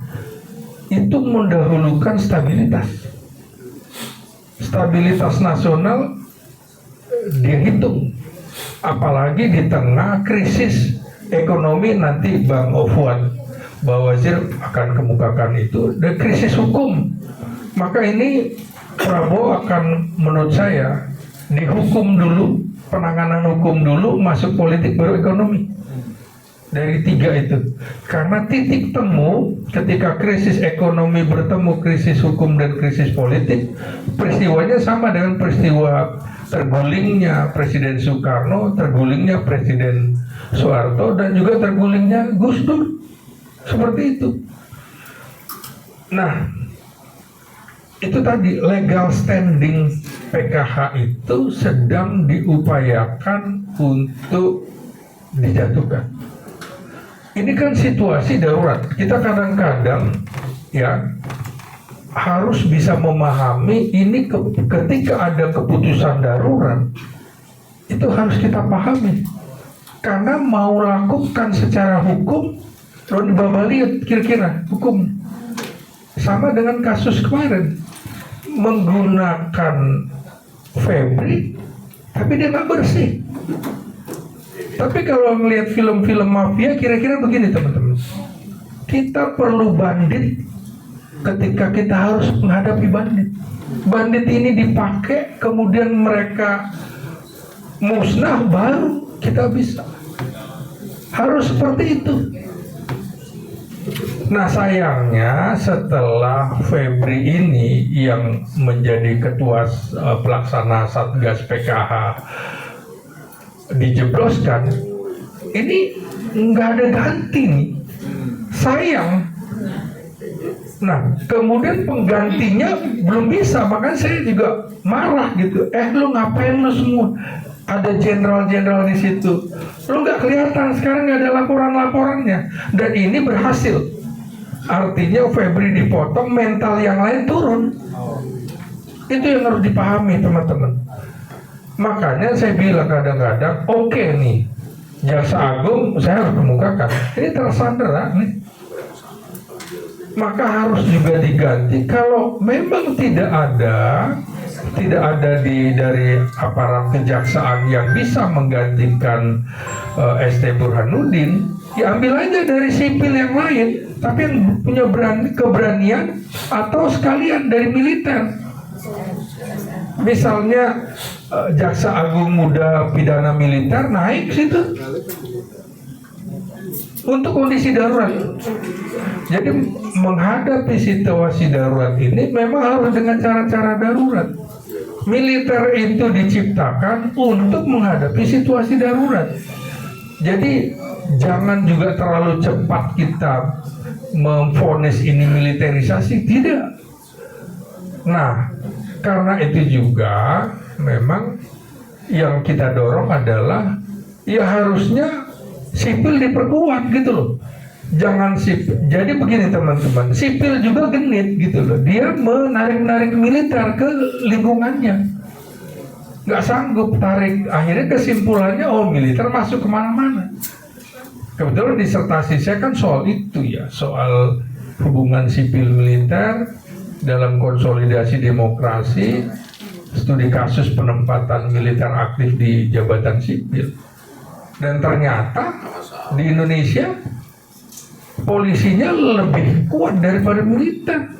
[SPEAKER 3] itu mendahulukan stabilitas. Stabilitas nasional dia hitung. Apalagi di tengah krisis ekonomi, nanti Bang Ofwan Bawazir akan kemukakan itu, dan krisis hukum. Maka ini Prabowo akan menurut saya dihukum dulu, penanganan hukum dulu, masuk politik baru ekonomi. dari tiga itu. Karena titik temu ketika krisis ekonomi bertemu krisis hukum dan krisis politik, peristiwanya sama dengan peristiwa tergulingnya Presiden Soekarno, tergulingnya Presiden Soeharto, dan juga tergulingnya Gus Dur. Seperti itu. Nah, itu tadi legal standing PKH itu sedang diupayakan untuk dijatuhkan. Ini kan situasi darurat. Kita kadang-kadang ya harus bisa memahami ini ketika ada keputusan darurat itu harus kita pahami. Karena mau lakukan secara hukum, lalu dibabali kira-kira hukum. Sama dengan kasus kemarin, menggunakan Febri, tapi dia nggak bersih. Tapi kalau melihat film-film mafia, kira-kira begini teman-teman. Kita perlu bandit ketika kita harus menghadapi bandit. Bandit ini dipakai, kemudian mereka musnah, baru kita bisa. Harus seperti itu. Nah sayangnya setelah Febri ini yang menjadi ketua pelaksana Satgas PKH dijebloskan, ini nggak ada ganti nih, sayang. Nah kemudian penggantinya belum bisa, makanya saya juga marah gitu. Lu ngapain lu semua? Ada jenderal-jenderal di situ, lu nggak kelihatan, sekarang nggak ada laporan-laporannya, dan ini berhasil. Artinya Febri dipotong, mental yang lain turun. Itu yang harus dipahami teman-teman. Makanya saya bilang kadang-kadang, oke nih, Jaksa Agung saya harus kemukakan, ini tersandera nih, maka harus juga diganti. Kalau memang tidak ada dari aparat kejaksaan yang bisa menggantikan ST Burhanuddin, ya ambil aja dari sipil yang lain, tapi yang punya keberanian, atau sekalian dari militer. Misalnya Jaksa Agung Muda Pidana Militer naik situ untuk kondisi darurat. Jadi menghadapi situasi darurat ini memang harus dengan cara-cara darurat. Militer itu diciptakan untuk menghadapi situasi darurat. Jadi jangan juga terlalu cepat kita memvonis ini militerisasi, tidak. Nah, karena itu juga memang yang kita dorong adalah ya harusnya sipil diperkuat gitu loh. Jangan sipil. Jadi begini teman-teman, sipil juga genit gitu loh. Dia menarik-narik militer ke lingkungannya. Nggak sanggup tarik. Akhirnya kesimpulannya, oh militer masuk kemana-mana. Kebetulan disertasi saya kan soal itu ya, soal hubungan sipil militer dalam konsolidasi demokrasi, studi kasus penempatan militer aktif di jabatan sipil. Dan ternyata di Indonesia polisinya lebih kuat daripada militer,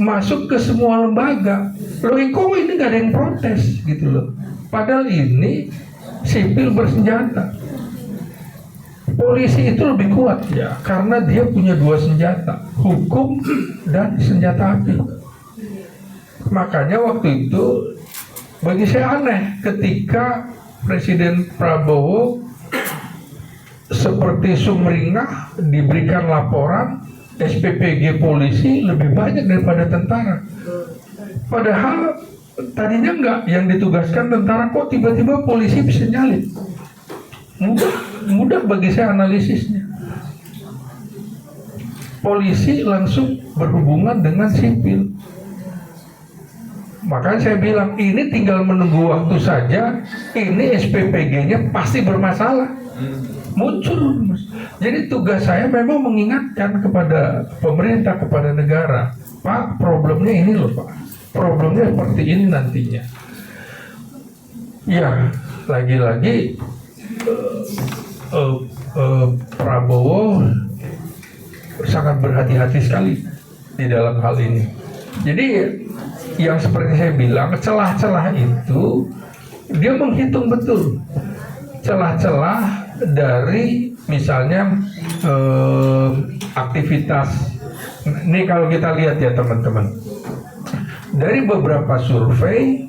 [SPEAKER 3] masuk ke semua lembaga. Loh kok ini gak ada yang protes gitu loh, padahal ini sipil bersenjata. Polisi itu lebih kuat ya, karena dia punya dua senjata, hukum dan senjata api. Makanya waktu itu bagi saya aneh ketika Presiden Prabowo seperti sumringah diberikan laporan SPPG polisi lebih banyak daripada tentara. Padahal tadinya enggak, yang ditugaskan tentara, kok tiba-tiba polisi bisa nyalip. Mudah bagi saya analisisnya. Polisi langsung berhubungan dengan sipil. Makanya saya bilang ini tinggal menunggu waktu saja. Ini SPPG-nya pasti bermasalah, muncul. Jadi tugas saya memang mengingatkan kepada pemerintah, kepada negara, Pak, problemnya ini loh Pak, problemnya seperti ini nantinya. Ya, lagi-lagi Prabowo sangat berhati-hati sekali di dalam hal ini. Jadi yang seperti saya bilang, celah-celah itu dia menghitung betul celah-celah dari misalnya aktivitas, ini kalau kita lihat ya teman-teman, dari beberapa survei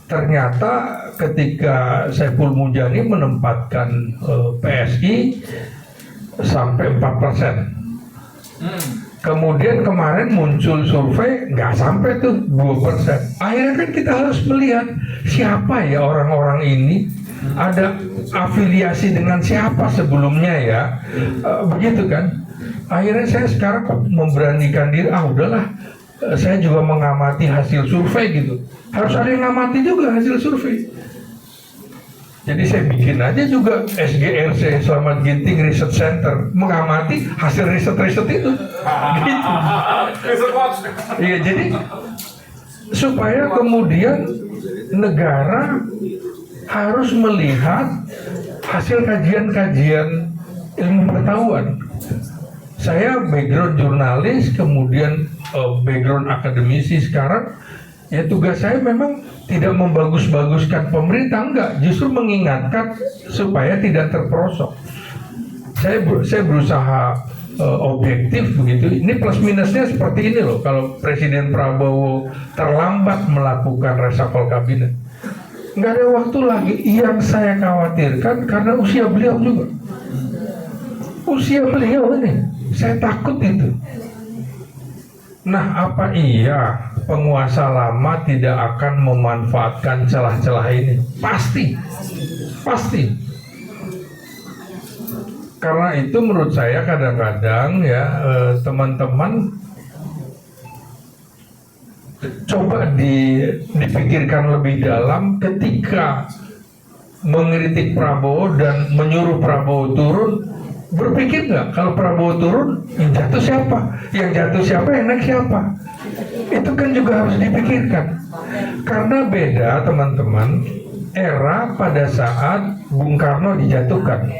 [SPEAKER 3] ternyata ketika Saiful Mujani menempatkan PSI sampai 4%. Kemudian kemarin muncul survei nggak sampai tuh 2%. Akhirnya kan kita harus melihat siapa ya orang-orang ini, ada afiliasi dengan siapa sebelumnya ya, begitu kan. Akhirnya saya sekarang memberanikan diri, udahlah, saya juga mengamati hasil survei gitu. Harus ada yang ngamati juga hasil survei. Jadi saya bikin aja juga SGRC, Slamet Ginting Research Center, mengamati hasil riset-riset itu. Gitu. Iya, jadi supaya kemudian negara harus melihat hasil kajian-kajian ilmu pengetahuan. Saya background jurnalis, kemudian background akademisi sekarang. Ya tugas saya memang tidak membagus-baguskan pemerintah, enggak, justru mengingatkan supaya tidak terperosok. Saya berusaha objektif begitu. Ini plus minusnya seperti ini loh. Kalau Presiden Prabowo terlambat melakukan reshuffle kabinet, nggak ada waktu lagi. Yang saya khawatirkan karena usia beliau juga. Usia beliau ini, saya takut itu. Nah, apa iya penguasa lama tidak akan memanfaatkan celah-celah ini? Pasti. Karena itu menurut saya kadang-kadang ya teman-teman coba dipikirkan lebih dalam ketika mengkritik Prabowo dan menyuruh Prabowo turun. Berpikir nggak kalau Prabowo turun, yang jatuh siapa? Yang jatuh siapa? Yang naik siapa? Itu kan juga harus dipikirkan. Karena beda teman-teman, era pada saat Bung Karno dijatuhkan.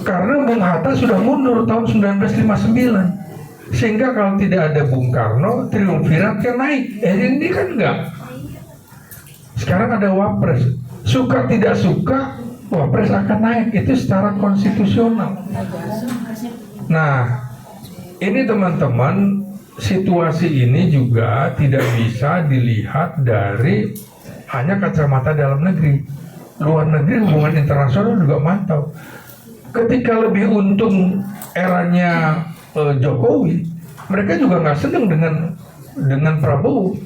[SPEAKER 3] Karena Bung Hatta sudah mundur tahun 1959. Sehingga kalau tidak ada Bung Karno, triumviratnya naik. Ini kan enggak. Sekarang ada Wapres. Suka tidak suka, Wapres akan naik, itu secara konstitusional. Nah, ini teman-teman, situasi ini juga tidak bisa dilihat dari hanya kacamata dalam negeri. Luar negeri, hubungan internasional juga mantau. Ketika lebih untung eranya Jokowi, mereka juga nggak senang dengan Prabowo.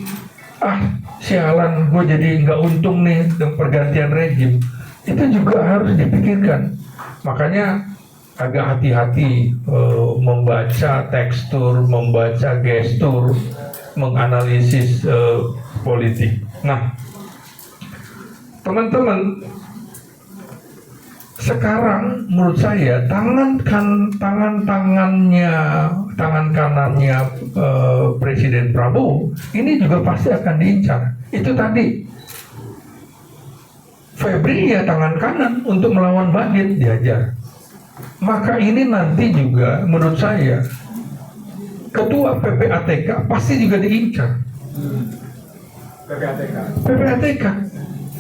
[SPEAKER 3] Sialan, gue jadi nggak untung nih dengan pergantian rejim. Itu juga harus dipikirkan. Makanya agak hati-hati membaca tekstur, membaca gestur, menganalisis politik. Nah, teman-teman, sekarang menurut saya tangan kanannya Presiden Prabowo ini juga pasti akan diincar. Itu tadi. Febri ya tangan kanan untuk melawan Bagit diajar. Maka ini nanti juga menurut saya Ketua PPATK pasti juga diincar. PPATK.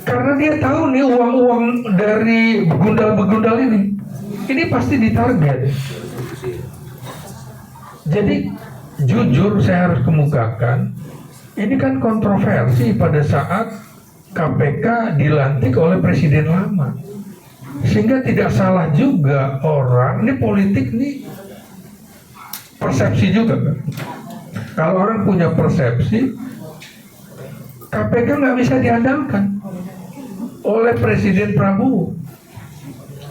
[SPEAKER 3] Karena dia tahu nih uang-uang dari begundal-begundal ini pasti ditarget. Jadi jujur saya harus kemukakan, ini kan kontroversi pada saat KPK dilantik oleh presiden lama, sehingga tidak salah juga orang, ini politik nih persepsi juga kan. Kalau orang punya persepsi, KPK nggak bisa diandalkan oleh Presiden Prabowo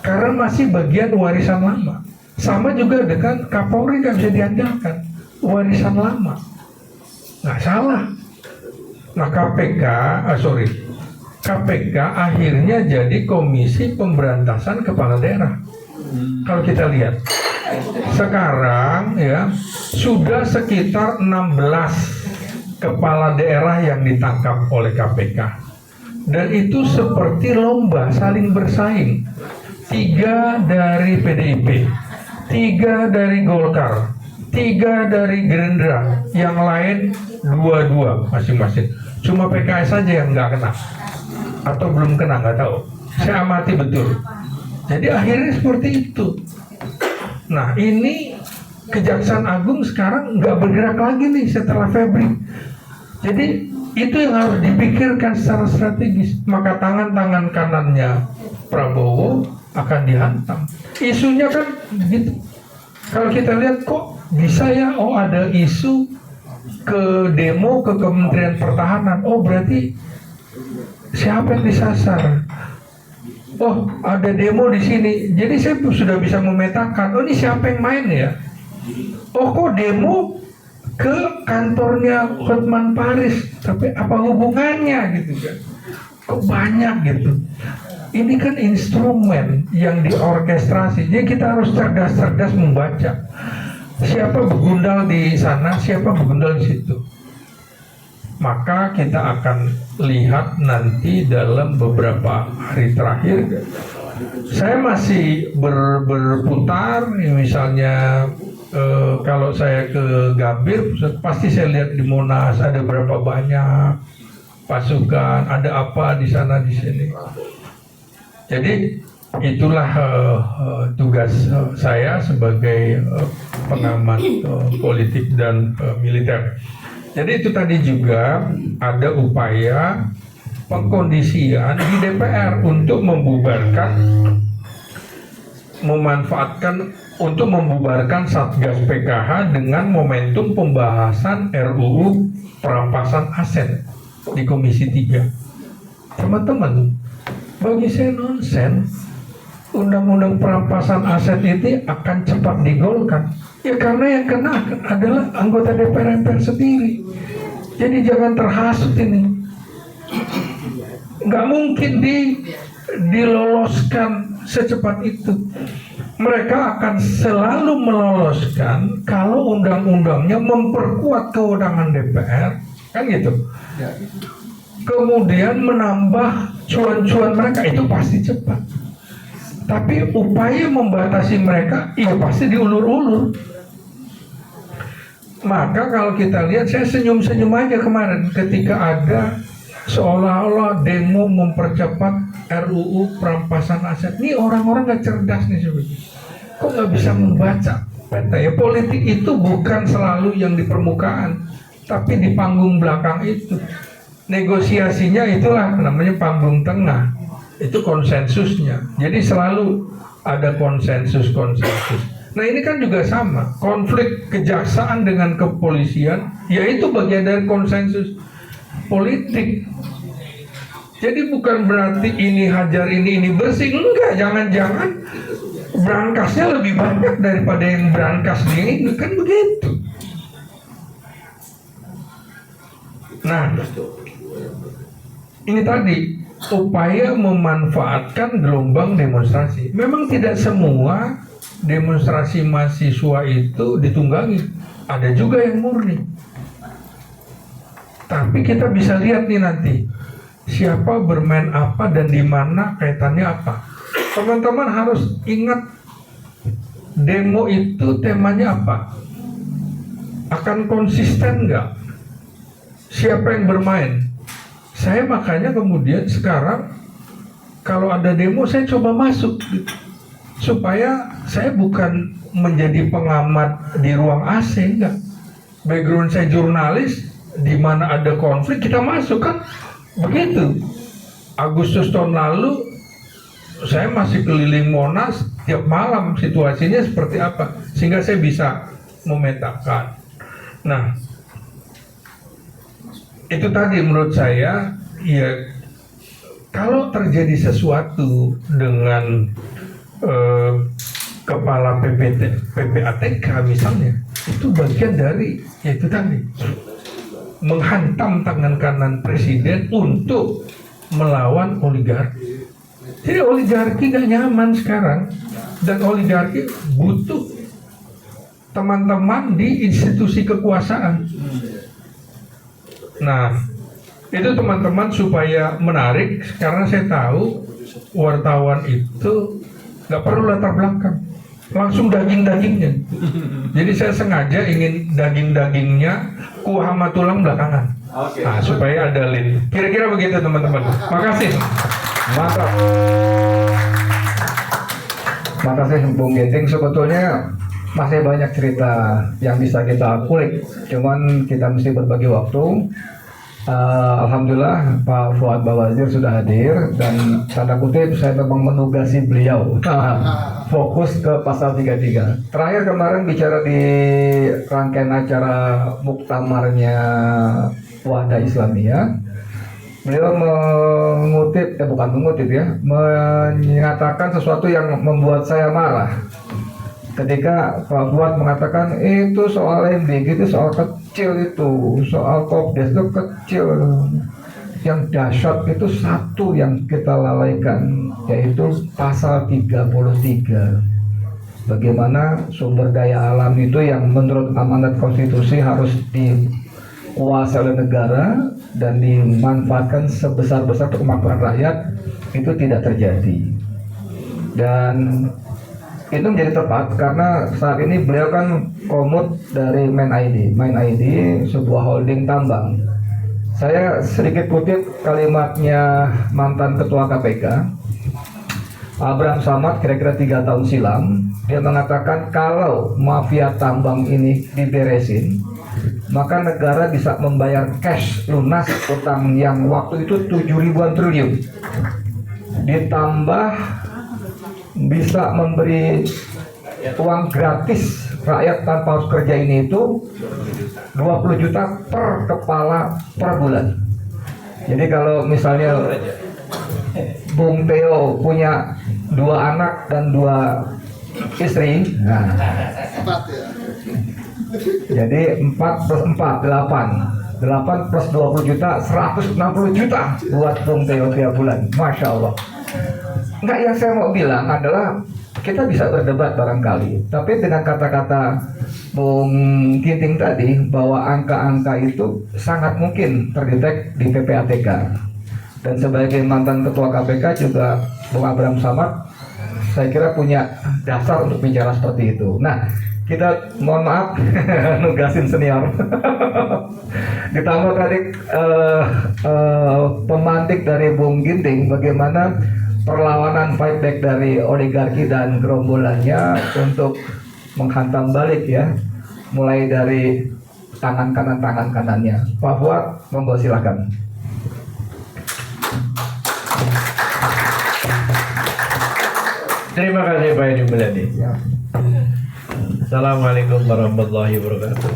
[SPEAKER 3] karena masih bagian warisan lama. Sama juga dengan Kapolri nggak bisa diandalkan, warisan lama. Nggak salah. Nah KPK akhirnya jadi Komisi Pemberantasan Kepala Daerah. Kalau kita lihat sekarang ya sudah sekitar 16 kepala daerah yang ditangkap oleh KPK, dan itu seperti lomba saling bersaing. 3 dari PDIP, 3 dari Golkar, 3 dari Gerindra, yang lain 2 masing-masing. Cuma PKS saja yang nggak kena atau belum kena, nggak tahu. Saya amati betul. Jadi akhirnya seperti itu. Nah ini Kejaksaan Agung sekarang nggak bergerak lagi nih setelah Febri. Jadi itu yang harus dipikirkan secara strategis. Maka tangan-tangan kanannya Prabowo akan dihantam. Isunya kan gitu. Kalau kita lihat kok bisa ya, oh ada isu ke demo ke Kementerian Pertahanan. Oh berarti siapa yang disasar? Oh ada demo di sini. Jadi saya sudah bisa memetakan. Oh ini siapa yang main ya? Oh kok demo ke kantornya Hotman Paris? Tapi apa hubungannya gitu kan? Kok banyak gitu? Ini kan instrumen yang diorkestrasi. Jadi kita harus cerdas-cerdas membaca. Siapa begundal di sana, siapa begundal di situ. Maka kita akan lihat nanti dalam beberapa hari terakhir. Saya masih berputar, misalnya kalau saya ke Gambir, pasti saya lihat di Monas ada berapa banyak pasukan, ada apa di sana di sini. Jadi itulah tugas saya sebagai pengamat politik dan militer. Jadi itu tadi juga ada upaya pengkondisian di DPR untuk membubarkan Satgas PKH dengan momentum pembahasan RUU perampasan aset di Komisi 3. Teman-teman, bagi saya nonsen, undang-undang perampasan aset ini akan cepat digolkan. Ya karena yang kena adalah anggota DPR MPR sendiri. Jadi jangan terhasut ini. Nggak mungkin diloloskan secepat itu. Mereka akan selalu meloloskan kalau undang-undangnya memperkuat kewenangan DPR, kan gitu. Kemudian menambah cuan-cuan mereka, itu pasti cepat. Tapi upaya membatasi mereka, ya pasti diulur-ulur. Maka kalau kita lihat, saya senyum-senyum aja kemarin ketika ada seolah-olah demo mempercepat RUU perampasan aset. Ini orang-orang nggak cerdas nih sebetulnya. Kok nggak bisa membaca peta? Ya politik itu bukan selalu yang di permukaan, tapi di panggung belakang itu. Negosiasinya itulah namanya panggung tengah. Itu konsensusnya. Jadi selalu ada konsensus. Nah ini kan juga sama. Konflik kejaksaan dengan kepolisian, yaitu bagian dari konsensus politik. Jadi bukan berarti ini hajar ini bersih. Enggak, jangan-jangan berangkasnya lebih banyak daripada yang berangkas ini. Kan begitu. Nah, ini tadi upaya memanfaatkan gelombang demonstrasi. Memang tidak semua demonstrasi mahasiswa itu ditunggangi, ada juga yang murni. Tapi kita bisa lihat nih nanti siapa bermain apa dan di mana kaitannya apa. Teman-teman harus ingat demo itu temanya apa? Akan konsisten nggak? Siapa yang bermain? Saya makanya kemudian sekarang kalau ada demo saya coba masuk gitu. Supaya saya bukan menjadi pengamat di ruang AC, enggak. Background saya jurnalis, di mana ada konflik kita masuk kan begitu. Agustus tahun lalu saya masih keliling Monas tiap malam, situasinya seperti apa sehingga saya bisa memetakan. Nah, itu tadi menurut saya ya, kalau terjadi sesuatu dengan kepala PPATK misalnya, itu bagian dari yaitu tadi menghantam tangan kanan presiden untuk melawan oligarki. Jadi oligarki gak nyaman sekarang, dan oligarki butuh teman-teman di institusi kekuasaan. Nah, itu teman-teman supaya menarik, karena saya tahu wartawan itu nggak perlu latar belakang, langsung daging-dagingnya. Jadi saya sengaja ingin daging-dagingnya, kuah sama tulang belakangan. Nah, supaya ada link. Kira-kira begitu teman-teman. Makasih.
[SPEAKER 2] Mantap. Makasih Bung Ginting. Sebetulnya masih banyak cerita yang bisa kita kulik, cuman kita mesti berbagi waktu. Alhamdulillah Pak Fuad Bawazir sudah hadir dan tanda kutip saya memang menugasi beliau fokus ke pasal 33. Terakhir kemarin bicara di rangkaian acara muktamarnya Wahda Islamiyah, beliau menyatakan sesuatu yang membuat saya marah. Ketika Pak Fuad mengatakan itu soal MBG itu soal kecil, itu soal Kopdes itu kecil, yang dahsyat itu satu yang kita lalaikan, yaitu pasal 33. Bagaimana sumber daya alam itu yang menurut amanat konstitusi harus dikuasai oleh negara dan dimanfaatkan sebesar-besar untuk kemakmuran rakyat, itu tidak terjadi. Dan itu menjadi tepat karena saat ini beliau kan komut dari Main ID sebuah holding tambang. Saya sedikit kutip kalimatnya mantan ketua KPK Abraham Samad kira-kira 3 tahun silam. Dia mengatakan kalau mafia tambang ini diberesin, maka negara bisa membayar cash lunas utang yang waktu itu 7 ribuan triliun, ditambah bisa memberi uang gratis rakyat tanpa harus kerja ini itu 20 juta per kepala per bulan. Jadi kalau misalnya Bung Teo punya 2 anak dan 2 istri, nah, jadi 4 plus 4 8 plus 20 juta 160 juta buat Bung Teo tiap bulan. Masya Allah. Enggak, yang saya mau bilang adalah kita bisa berdebat barangkali, tapi dengan kata-kata Bung Ginting tadi bahwa angka-angka itu sangat mungkin terdetek di PPATK. Dan sebagai mantan ketua KPK juga Bung Abraham Samad saya kira punya dasar untuk bicara seperti itu. Nah, kita mohon maaf nugasin senior. Ditambah tadi pemantik dari Bung Ginting bagaimana perlawanan fight back dari oligarki dan gerombolannya untuk menghantam balik ya, mulai dari tangan kanannya. Pak Fuad, monggo silakan.
[SPEAKER 4] Terima kasih Pak Edi Mulyadi. Assalamualaikum warahmatullahi wabarakatuh.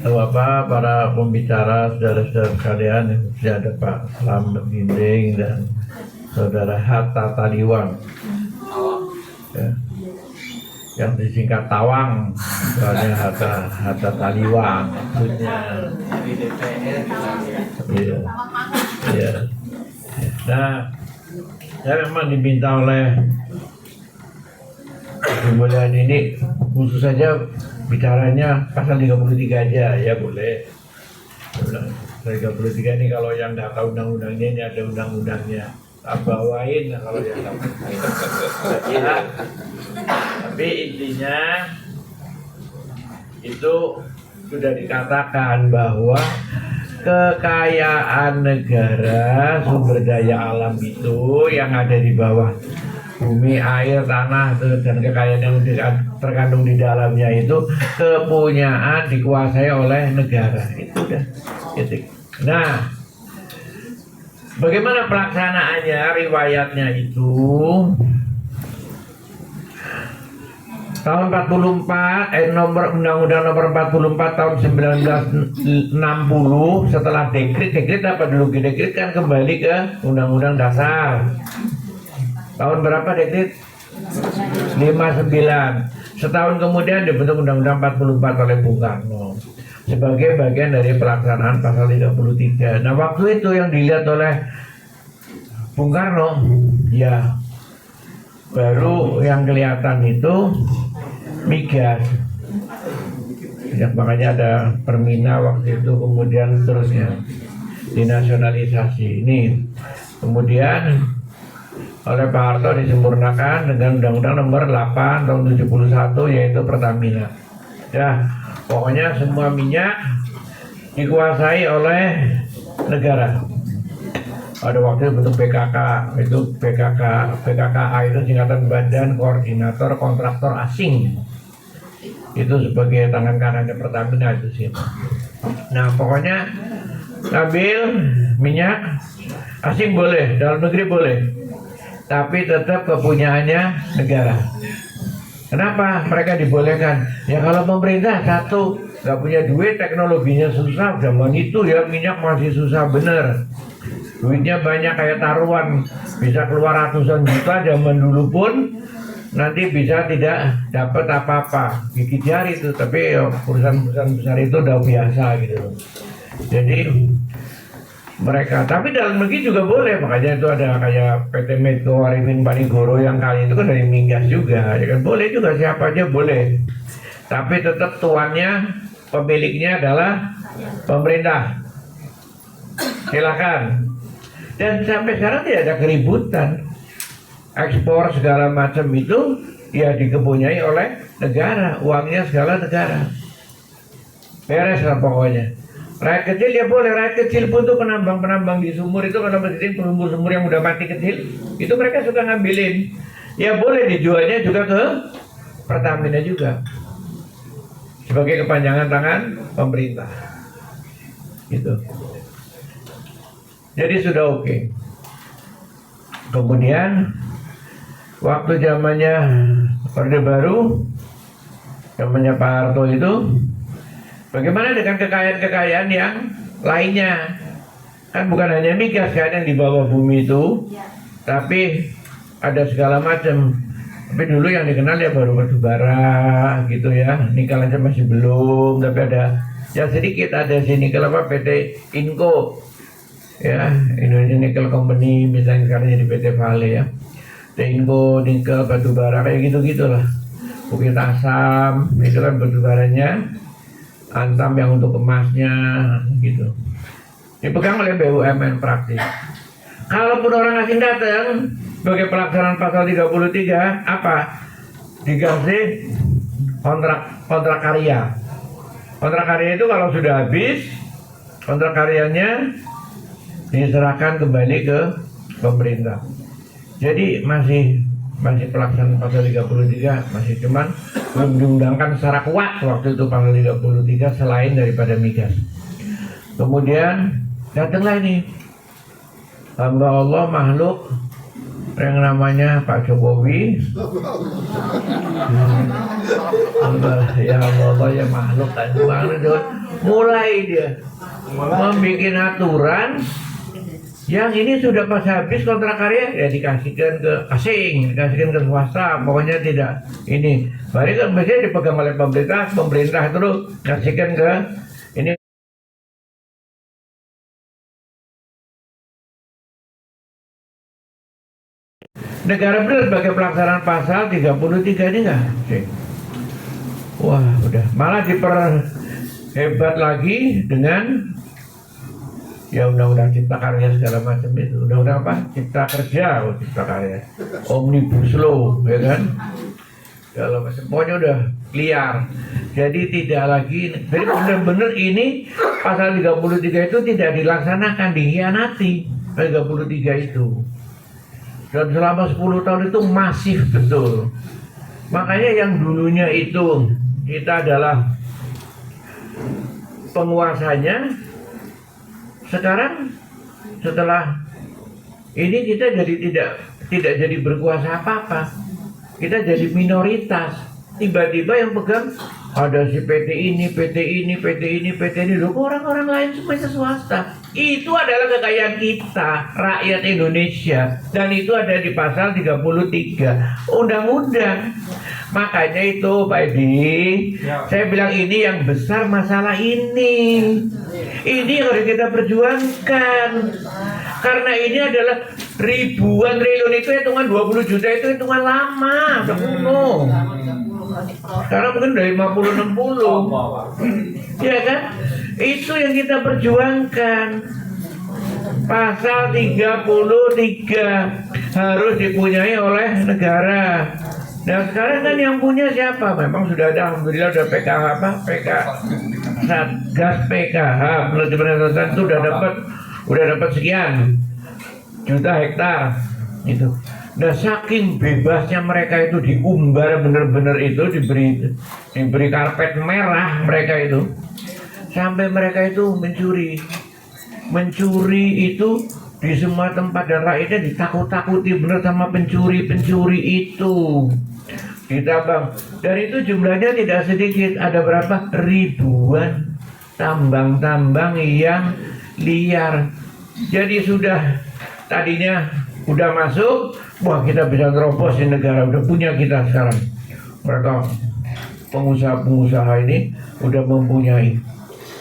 [SPEAKER 4] Bapak, para pembicara, saudara-saudara sekalian, sudah ada Pak Slamet Ginting dan Saudara Hatta Taliwang, ya, yang disingkat Tawang, soalnya Hatta Taliwang, maksudnya. Ya. Ya. Nah, saya memang diminta oleh Mulyadi ini khusus saja bicaranya pasal 33 aja, ya boleh. 33 ini kalau yang nggak tahu undang-undangnya, ini ada undang-undangnya, tak bawain kalau yang tahu. Ya. Tapi intinya itu sudah dikatakan bahwa kekayaan negara, sumber daya alam itu yang ada di bawah bumi, air, tanah, dan kekayaan yang terkandung di dalamnya itu kepunyaan dikuasai oleh negara. Itu udah titik. Nah, bagaimana pelaksanaannya, riwayatnya itu tahun 44, nomor Undang-Undang nomor 44 tahun 1960, setelah dekret apa dulu, dekret kan kembali ke Undang-Undang Dasar. Tahun berapa dekret? 59. Setahun kemudian dibentuk Undang-Undang 44 oleh Bung Karno sebagai bagian dari pelaksanaan pasal 33. Nah, waktu itu yang dilihat oleh Bung Karno, ya baru yang kelihatan itu migas. Ya, makanya ada Permina waktu itu, kemudian seterusnya dinasionalisasi. Ini kemudian oleh Pak Harto disempurnakan dengan Undang-Undang nomor 8 tahun 71, yaitu Pertamina. Ya, pokoknya semua minyak dikuasai oleh negara. Ada waktu itu bentuk BKK, itu BKKA itu singkatan Badan Koordinator Kontraktor Asing. Itu sebagai tangan kanannya Pertamina itu sih. Nah pokoknya ngambil minyak asing boleh, dalam negeri boleh, tapi tetap kepunyaannya negara. Kenapa mereka dibolehkan? Ya kalau pemerintah satu nggak punya duit, teknologinya susah, zaman itu ya minyak masih susah bener. Duitnya banyak kayak taruhan, bisa keluar ratusan juta zaman dulu pun nanti bisa tidak dapat apa-apa, gigit jari itu. Tapi ya, perusahaan-perusahaan besar itu udah biasa gitu. Jadi mereka, tapi dalam negeri juga boleh, makanya itu ada kayak PT Medco Arifin Panigoro yang kali itu kan dari migas juga, ya kan boleh juga, siapa aja boleh, tapi tetap tuannya, pemiliknya adalah pemerintah. Silakan. Dan sampai sekarang tidak ada keributan, ekspor segala macam itu ya dikepunyai oleh negara, uangnya segala negara, beres lah pokoknya. Rakyat kecil ya boleh, rakyat kecil pun tuh penambang-penambang di sumur itu, kalau bersihin sumur-sumur yang udah mati kecil, itu mereka suka ngambilin. Ya boleh dijualnya juga ke Pertamina juga, sebagai kepanjangan tangan pemerintah. Gitu. Jadi sudah oke. Kemudian waktu zamannya Orde Baru, zamannya Pak Harto itu, bagaimana dengan kekayaan-kekayaan yang lainnya? Kan bukan hanya migas kan yang di bawah bumi itu, tapi ada segala macam. Tapi dulu yang dikenal ya baru batu bara gitu ya, nikel aja masih belum, tapi ada ya sedikit, ada sini nikel apa PT Inco ya, Indonesia Nickel Company misalnya, sekarang jadi PT Vale ya, PT Inco, nikel, batu bara kayak gitu-gitulah. Bukit Asam itu kan batu baranya, Antam yang untuk emasnya gitu, dipegang oleh BUMN praktis. Kalaupun orang asing datang sebagai pelaksanaan pasal 33 apa? Dikasih kontrak karya. Kontrak karya itu kalau sudah habis, kontrak karyanya diserahkan kembali ke pemerintah. Jadi masih pelaksanaan pasal 33, masih cuman belum diundangkan secara kuat waktu itu pasal 33 selain daripada migas. Kemudian datanglah ini hamba Allah makhluk yang namanya Pak Jokowi. Ya Allah ya makhluk kan, mulai dia membuat aturan yang ini sudah pas habis kontrak karya ya dikasihkan ke asing, dikasihkan ke swasta, pokoknya tidak ini. Baru kan biasanya dipegang oleh pemerintah itu kasihkan ke ini. Negara benar sebagai pelaksanaan pasal 33 ini enggak sih. Wah udah, malah diperhebat lagi dengan ya undang-undang cipta karya segala macam itu, undang-undang apa? Cipta kerja, cipta karya, omnibus law, ya kan? Segala macam, pokoknya udah liar. Jadi tidak lagi, jadi benar-benar ini pasal 33 itu tidak dilaksanakan, dikhianati 33 itu. Dan selama 10 tahun itu masif betul. Makanya yang dulunya itu kita adalah penguasanya, sekarang setelah ini kita jadi tidak jadi berkuasa apa-apa, kita jadi minoritas. Tiba-tiba yang pegang ada si PT ini, PT ini, PT ini, PT ini, loh orang-orang lain semuanya swasta. Itu adalah kekayaan kita, rakyat Indonesia, dan itu ada di pasal 33 undang-undang. Makanya itu Pak Edi, saya bilang ini yang besar masalah ini. Ini yang harus kita perjuangkan. Karena ini adalah ribuan triliun, itu hitungan 20 juta itu hitungan lama, udah kuno. Sekarang mungkin udah 50-60. Ya kan? Itu yang kita perjuangkan. Pasal 33 harus dipunyai oleh negara. Nah sekarang kan yang punya siapa? Memang sudah ada, alhamdulillah udah PKH apa? Satgas PKH peneliti penelitian itu udah dapat sekian. juta hektar itu. Nah, saking bebasnya mereka itu diumbar bener-bener itu, diberi karpet merah mereka itu, sampai mereka itu mencuri itu di semua tempat, dan rakyatnya ditakut-takuti bener sama pencuri itu ditambang. Dan itu jumlahnya tidak sedikit, ada berapa ribuan tambang-tambang yang liar. Jadi sudah tadinya udah masuk, wah kita bisa nerobos di negara, udah punya kita sekarang. Mereka pengusaha-pengusaha ini udah mempunyai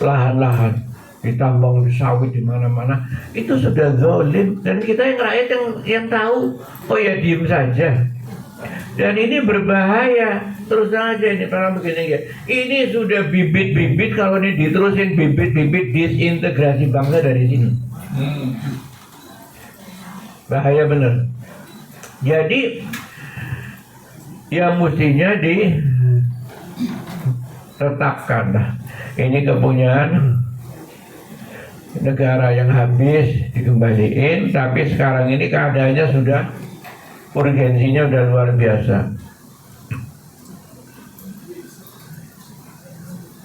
[SPEAKER 4] lahan-lahan, ditambang sawit di mana-mana. Itu sudah zalim, dan kita yang rakyat yang tahu, oh ya diem saja. Dan ini berbahaya. Terus aja ini para begini ya. Ini sudah bibit-bibit, kalau ini diterusin bibit-bibit disintegrasi bangsa dari sini. Bahaya bener. Jadi ya mestinya ditetapkan lah. Ini kepunyaan negara yang habis dikembaliin, tapi sekarang ini keadaannya sudah, urgensinya udah luar biasa.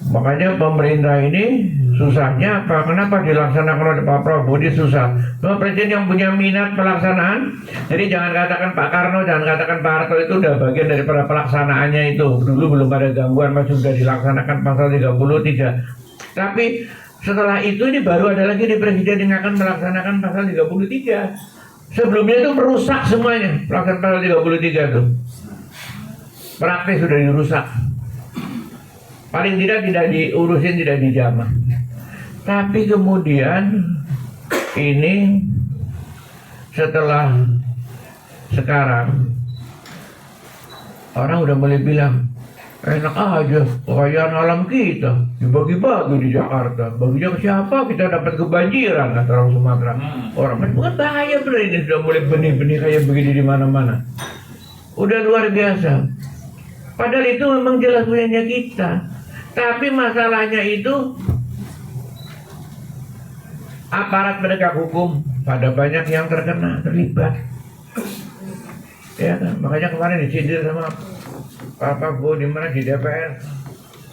[SPEAKER 4] Makanya pemerintah ini susahnya apa? Kenapa dilaksanakan oleh Pak Prabowo? Ini susah. Cuma presiden yang punya minat pelaksanaan. Jadi jangan katakan Pak Karno, jangan katakan Pak Harto itu udah bagian daripada pelaksanaannya itu. Dulu belum ada gangguan, masih sudah dilaksanakan pasal 33. Tapi setelah itu ini baru ada lagi di presiden yang akan melaksanakan pasal 33. Sebelumnya itu merusak semuanya. Pelaksanaan pasal 33 itu praktis sudah dirusak. Paling tidak diurusin, tidak dijamah. Tapi kemudian ini setelah sekarang orang udah mulai bilang enak aja kekayaan alam kita dibagi-bagi di Jakarta. Baginya ke siapa? Kita dapat kebanjiran kata orang Sumatera. Orang kan bukan bahaya bener, ini sudah mulai benih-benih kayak begini di mana-mana. Udah luar biasa. Padahal itu memang jelas punyanya kita. Tapi masalahnya itu aparat penegak hukum pada banyak yang terlibat. Ya kan? Makanya kemarin disindir sama Pak Prabowo di mana di DPR.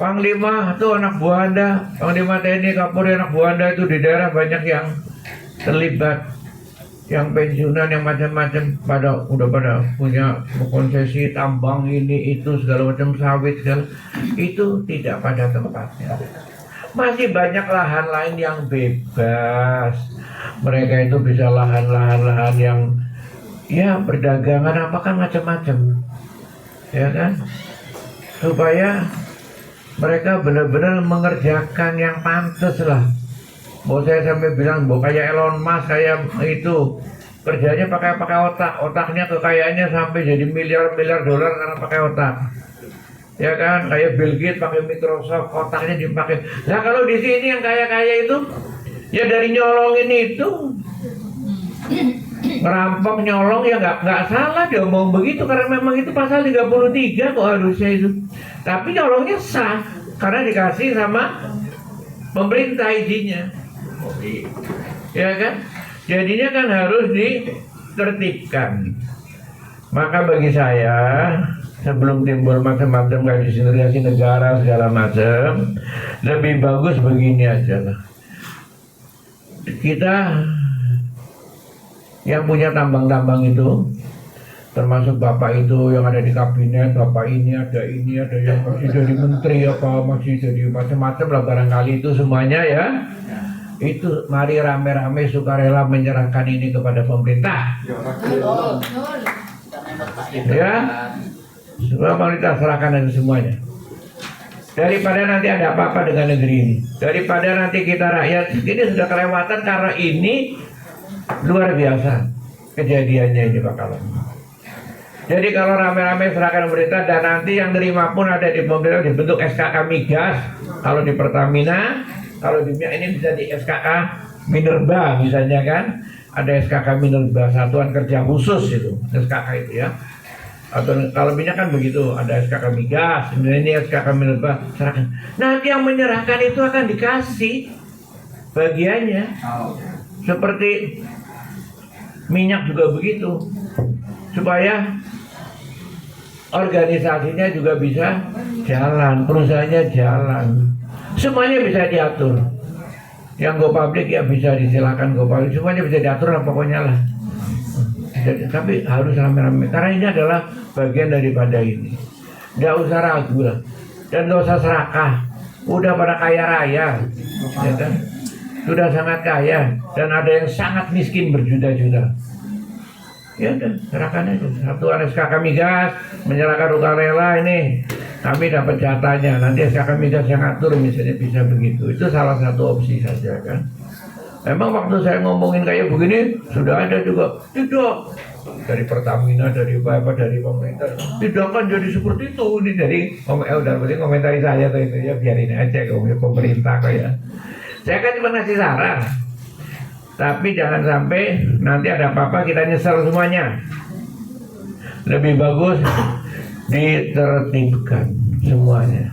[SPEAKER 4] Panglima itu anak buah Anda, Panglima TNI, Kapolri anak buah Anda itu di daerah banyak yang terlibat, yang pensiunan, yang macam-macam, udah pada punya konsesi tambang ini itu segala macam, sawit segala. Itu tidak pada tempatnya. Masih banyak lahan lain yang bebas. Mereka itu bisa lahan-lahan yang ya perdagangan apa kan macam-macam, ya kan, supaya mereka benar-benar mengerjakan yang pantas lah. Bahwa saya sampai bilang bahwa kayak Elon Musk kayak itu kerjanya pakai otaknya kekayaannya sampai jadi miliar-miliar dolar karena pakai otak. Ya kan, kayak Bill Gates pakai Microsoft, otaknya dipakai. Nah kalau di sini yang kaya-kaya itu ya dari nyolongin itu, ngerampok nyolong ya nggak salah dia ngomong begitu, karena memang itu pasal 33 kok harusnya itu. Tapi nyolongnya sah karena dikasih sama pemerintah izinnya. Ya kan? Jadinya kan harus ditertibkan. Maka bagi saya, sebelum timbul macam-macam kayak disintegrasi negara segala macam, lebih bagus begini aja lah. Kita yang punya tambang-tambang itu, termasuk bapak itu yang ada di kabinet, bapak ini ada yang masih jadi menteri apa, masih jadi macam-macam lah barangkali itu semuanya ya. Itu mari rame-rame sukarela menyerahkan ini kepada pemerintah. Ya, semua pemerintah serahkan itu semuanya. Daripada nanti ada apa-apa dengan negeri ini, daripada nanti kita rakyat ini sudah kelewatan, karena ini luar biasa kejadiannya ini bakalan. Jadi kalau rame-rame serahkan pemerintah, dan nanti yang terima pun ada di pemerintah dibentuk SKK Migas. Kalau di Pertamina, kalau di minyak ini bisa di SKK Minerba misalnya kan, ada SKK Minerba, Satuan Kerja Khusus itu SKK itu ya. Atau kalau minyak kan begitu, ada SKK Migas, ini SKK Minerba, serahkan. Nanti yang menyerahkan itu akan dikasih bagiannya. Seperti minyak juga begitu, supaya organisasinya juga bisa jalan, perusahaannya jalan, semuanya bisa diatur. Yang go public ya bisa disilakan go public, semuanya bisa diatur lah pokoknya lah. Jadi, tapi harus rame-rame karena ini adalah bagian daripada ini. Nggak usah ragu lah, dan nggak usah serakah. Udah pada kaya raya, ya kan? Sudah sangat kaya, dan ada yang sangat miskin berjuta-juta. Ya udah, serahkan aja. Satu SKK Migas menyerahkan sukarela ini, kami dapat jatahnya. Nanti SKK Migas yang ngatur misalnya bisa begitu. Itu salah satu opsi saja kan. Emang waktu saya ngomongin kayak begini sudah ada juga. Tidak. Dari Pertamina, dari apa, dari pemerintah. Tidak kan jadi seperti itu. Ini dari udah berarti komentari saya tuh itu ya, biarin aja kalau pemerintah kayak. Saya kan cuma ngasih saran. Tapi jangan sampai nanti ada apa-apa kita nyesel semuanya. Lebih bagus ditertibkan semuanya.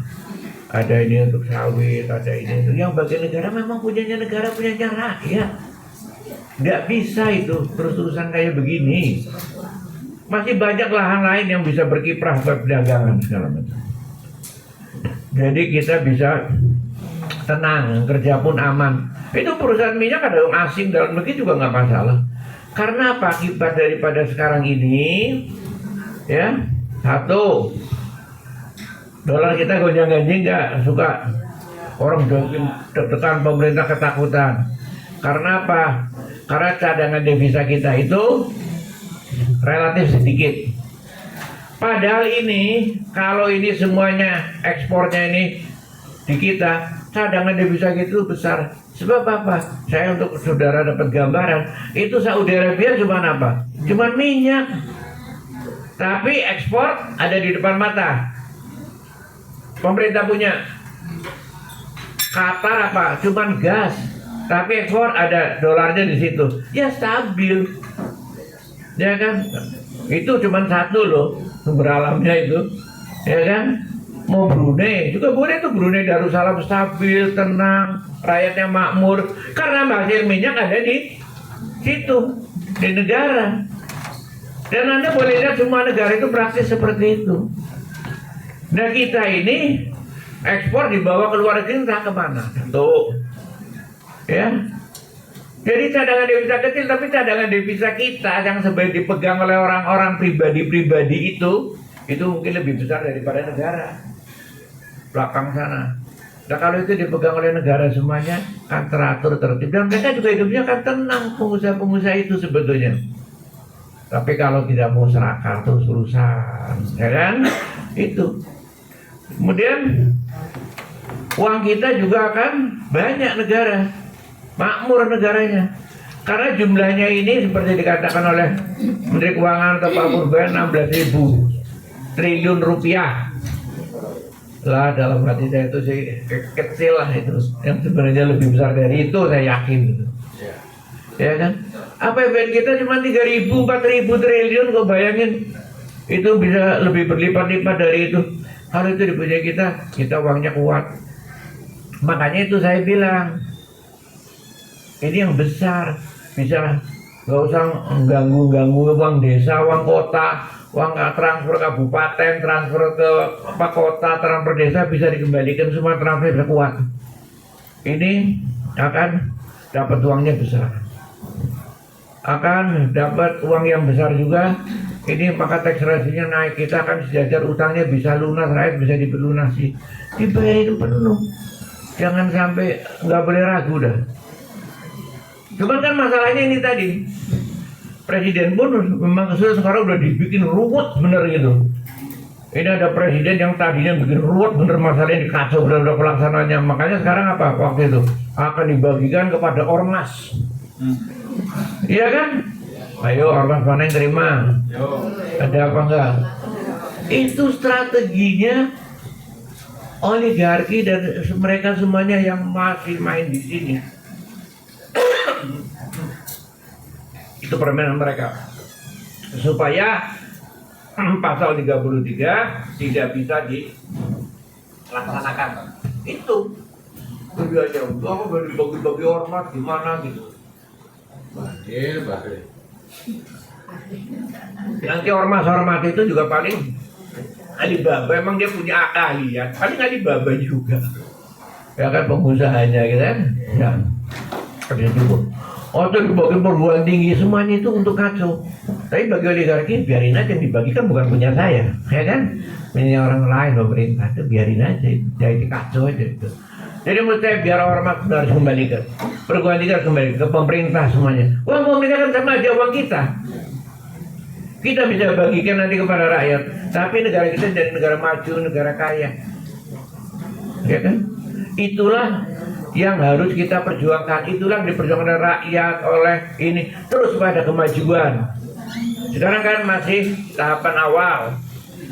[SPEAKER 4] Ada ini untuk sawit, ada ini untuk yang bagian negara memang punyanya negara, punyanya rakyat. Nggak bisa itu terus-terusan kayak begini. Masih banyak lahan lain yang bisa berkiprah buat perdagangan segala macam. Jadi kita bisa tenang, kerja pun aman. Itu perusahaan minyak ada yang asing dalam negeri juga nggak masalah. Karena apa? Akibat daripada sekarang ini, ya, satu, dolar kita gonjang-ganjing nggak suka. Orang deg-degan, pemerintah ketakutan. Karena apa? Karena cadangan devisa kita itu relatif sedikit. Padahal ini, kalau ini semuanya ekspornya ini di kita, cadangan devisa gitu besar. Sebab apa? Saya untuk saudara dapat gambaran, itu Saudi Arabia cuma apa? Cuma minyak. Tapi ekspor ada di depan mata. Pemerintah punya. Qatar apa? Cuma gas. Tapi ekspor ada dolarnya di situ. Ya stabil. Ya kan? Itu cuma satu loh sumber alamnya itu. Ya kan? Mau Brunei juga boleh tuh, Brunei Darussalam stabil, tenang, rakyatnya makmur karena hasil minyak ada di situ, di negara. Dan Anda boleh lihat semua negara itu praktis seperti itu. Nah kita ini ekspor dibawa ke luar negeri entah kemana tuh, ya. Jadi cadangan devisa kecil, tapi cadangan devisa kita yang sebenarnya dipegang oleh orang-orang pribadi-pribadi itu mungkin lebih besar daripada negara belakang sana. Nah kalau itu dipegang oleh negara semuanya kan teratur, tertib, dan mereka juga hidupnya kan tenang, pengusaha-pengusaha itu sebetulnya. Tapi kalau tidak mau serakah terus urusan, ya kan? Itu. Kemudian uang kita juga akan banyak negara, makmur negaranya. Karena jumlahnya ini seperti dikatakan oleh Menteri Keuangan atau Pak Purban 16.000 triliun rupiah. Lah dalam hati saya itu sih kecil lah itu, yang sebenarnya lebih besar dari itu saya yakin gitu. Ya kan? APBN kita cuma 3.000, 4.000 triliun, kok bayangin itu bisa lebih berlipat-lipat dari itu. Kalau itu dipunyai kita uangnya kuat. Makanya itu saya bilang ini yang besar, bisa nggak usah ganggu uang desa, uang kota, uang transfer kabupaten, transfer ke kota, transfer desa bisa dikembalikan semua, transfer bisa kuat. Ini akan dapat uangnya besar, akan dapat uang yang besar juga. Ini maka tax ratio-nya naik, kita akan sejajar, utangnya bisa lunas, rakyat bisa diperlunasi, dibayarin penuh. Jangan sampai, nggak boleh ragu dah. Cuman kan masalahnya ini tadi, presiden pun memang sekarang udah dibikin ruwet bener gitu. Ini ada presiden yang tadinya bikin ruwet bener, masalahnya dikacau bener pelaksanaannya. Makanya sekarang apa waktu itu akan dibagikan kepada ormas. Iya kan? Ayo ormas mana yang terima? Ada apa enggak? Itu strateginya oligarki dan mereka semuanya yang masih main di sini. Itu permainan mereka supaya pasal 33 tidak bisa dilaksanakan. Itu tujuannya. Aku bagi-bagi ormas gimana gitu.
[SPEAKER 5] Bahir.
[SPEAKER 4] Nanti ormas-ormas itu juga paling Alibaba, emang dia punya keahlian, paling Alibaba juga. Ya kan pengusahanya gitu kan. Ya. Ada juga. Oh itu dibagi perguruan tinggi semuanya itu untuk kacau. Tapi bagi oligarki biarin aja, yang dibagikan bukan punya saya, ya kan? Punya orang lain, pemerintah itu biarin aja, jadi kacau aja itu. Jadi menurut saya biar ormas harus kembali ke perguruan tinggi, harus kembali ke pemerintah semuanya. Uang pemerintah kan sama aja uang kita. Kita bisa bagikan nanti kepada rakyat, tapi negara kita jadi negara maju, negara kaya, ya kan? Itulah yang harus kita perjuangkan, itulah yang diperjuangkan oleh rakyat, oleh ini terus pada kemajuan. Sekarang kan masih tahapan awal,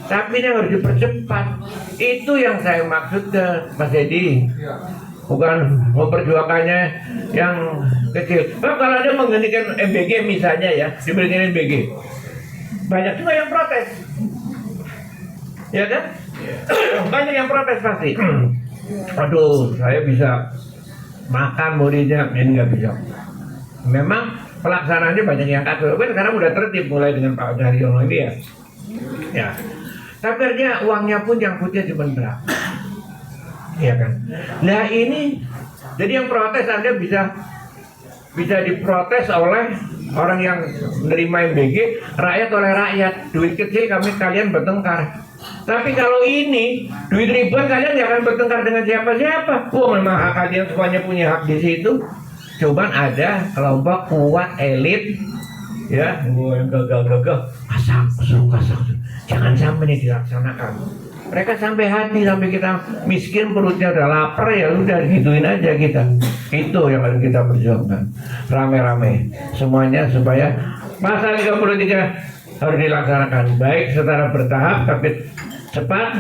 [SPEAKER 4] tapi ini harus dipercepat. Itu yang saya maksud ke Mas Edi, bukan memperjuangkannya yang kecil. Nah, kalau ada menghentikan MBG misalnya ya, diberikan MBG, banyak juga yang protes, ya kan? Banyak yang protes pasti. Aduh, saya bisa makan muridnya, ini nggak bisa. Memang pelaksanaannya banyak yang kacau. Kan sekarang udah tertib mulai dengan Pak Daryono ini ya. Ya. Tapi artinya uangnya pun yang putih cuma berapa? Iya kan? Nah ini, jadi yang protes Anda bisa diprotes oleh orang yang menerima MBG, rakyat oleh rakyat. Duit kecil kalian bertengkar. Tapi kalau ini duit ribuan kalian nggak akan bertengkar dengan siapa-siapa. Memang hak kalian semuanya punya hak di situ. Cuman ada kelompok kuat elit, ya, yang gagal-gagal, kasar. Jangan sampai ini dilaksanakan. Mereka sampai hati, sampai kita miskin, perutnya udah lapar, ya udah gituin aja kita. Itu yang harus kita perjuangkan, rame-rame semuanya supaya pasal 33 harus dilaksanakan, baik secara bertahap tapi cepat.